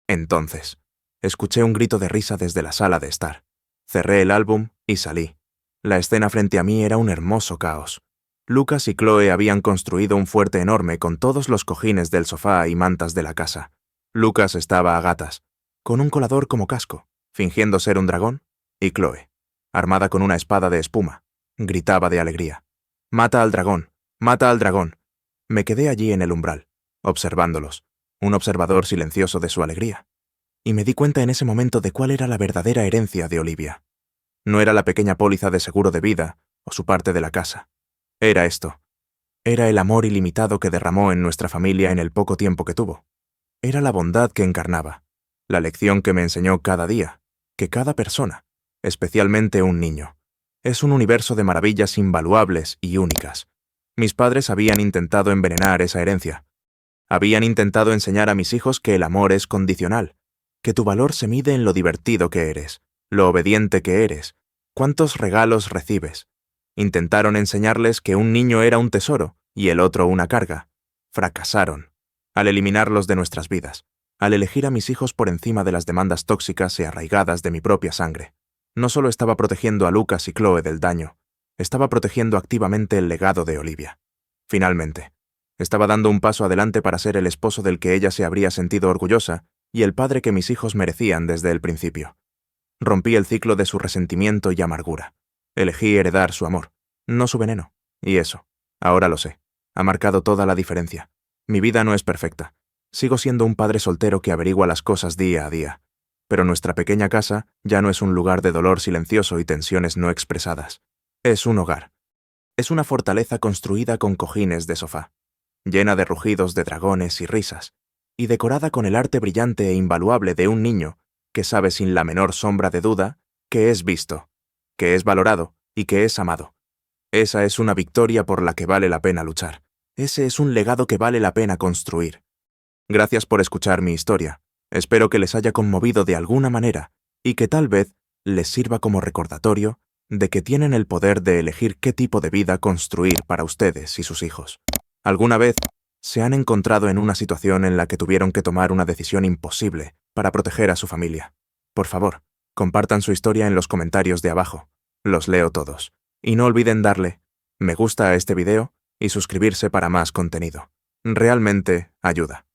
Entonces, escuché un grito de risa desde la sala de estar. Cerré el álbum y salí. La escena frente a mí era un hermoso caos. Lucas y Chloe habían construido un fuerte enorme con todos los cojines del sofá y mantas de la casa. Lucas estaba a gatas, con un colador como casco, fingiendo ser un dragón, y Chloe, armada con una espada de espuma, gritaba de alegría. «¡Mata al dragón! ¡Mata al dragón!». Me quedé allí en el umbral, observándolos, un observador silencioso de su alegría. Y me di cuenta en ese momento de cuál era la verdadera herencia de Olivia. No era la pequeña póliza de seguro de vida o su parte de la casa. Era esto. Era el amor ilimitado que derramó en nuestra familia en el poco tiempo que tuvo. Era la bondad que encarnaba, la lección que me enseñó cada día, que cada persona, especialmente un niño, es un universo de maravillas invaluables y únicas. Mis padres habían intentado envenenar esa herencia. Habían intentado enseñar a mis hijos que el amor es condicional, que tu valor se mide en lo divertido que eres, lo obediente que eres, cuántos regalos recibes. Intentaron enseñarles que un niño era un tesoro y el otro una carga. Fracasaron. Al eliminarlos de nuestras vidas, al elegir a mis hijos por encima de las demandas tóxicas y arraigadas de mi propia sangre, no solo estaba protegiendo a Lucas y Chloe del daño, estaba protegiendo activamente el legado de Olivia. Finalmente, estaba dando un paso adelante para ser el esposo del que ella se habría sentido orgullosa y el padre que mis hijos merecían desde el principio. Rompí el ciclo de su resentimiento y amargura. Elegí heredar su amor, no su veneno. Y eso, ahora lo sé, ha marcado toda la diferencia. Mi vida no es perfecta. Sigo siendo un padre soltero que averigua las cosas día a día. Pero nuestra pequeña casa ya no es un lugar de dolor silencioso y tensiones no expresadas. Es un hogar. Es una fortaleza construida con cojines de sofá, llena de rugidos de dragones y risas, y decorada con el arte brillante e invaluable de un niño que sabe sin la menor sombra de duda que es visto, que es valorado y que es amado. Esa es una victoria por la que vale la pena luchar. Ese es un legado que vale la pena construir. Gracias por escuchar mi historia. Espero que les haya conmovido de alguna manera y que tal vez les sirva como recordatorio de que tienen el poder de elegir qué tipo de vida construir para ustedes y sus hijos. ¿Alguna vez se han encontrado en una situación en la que tuvieron que tomar una decisión imposible para proteger a su familia? Por favor, compartan su historia en los comentarios de abajo. Los leo todos. Y no olviden darle me gusta a este video y suscribirse para más contenido. Realmente ayuda.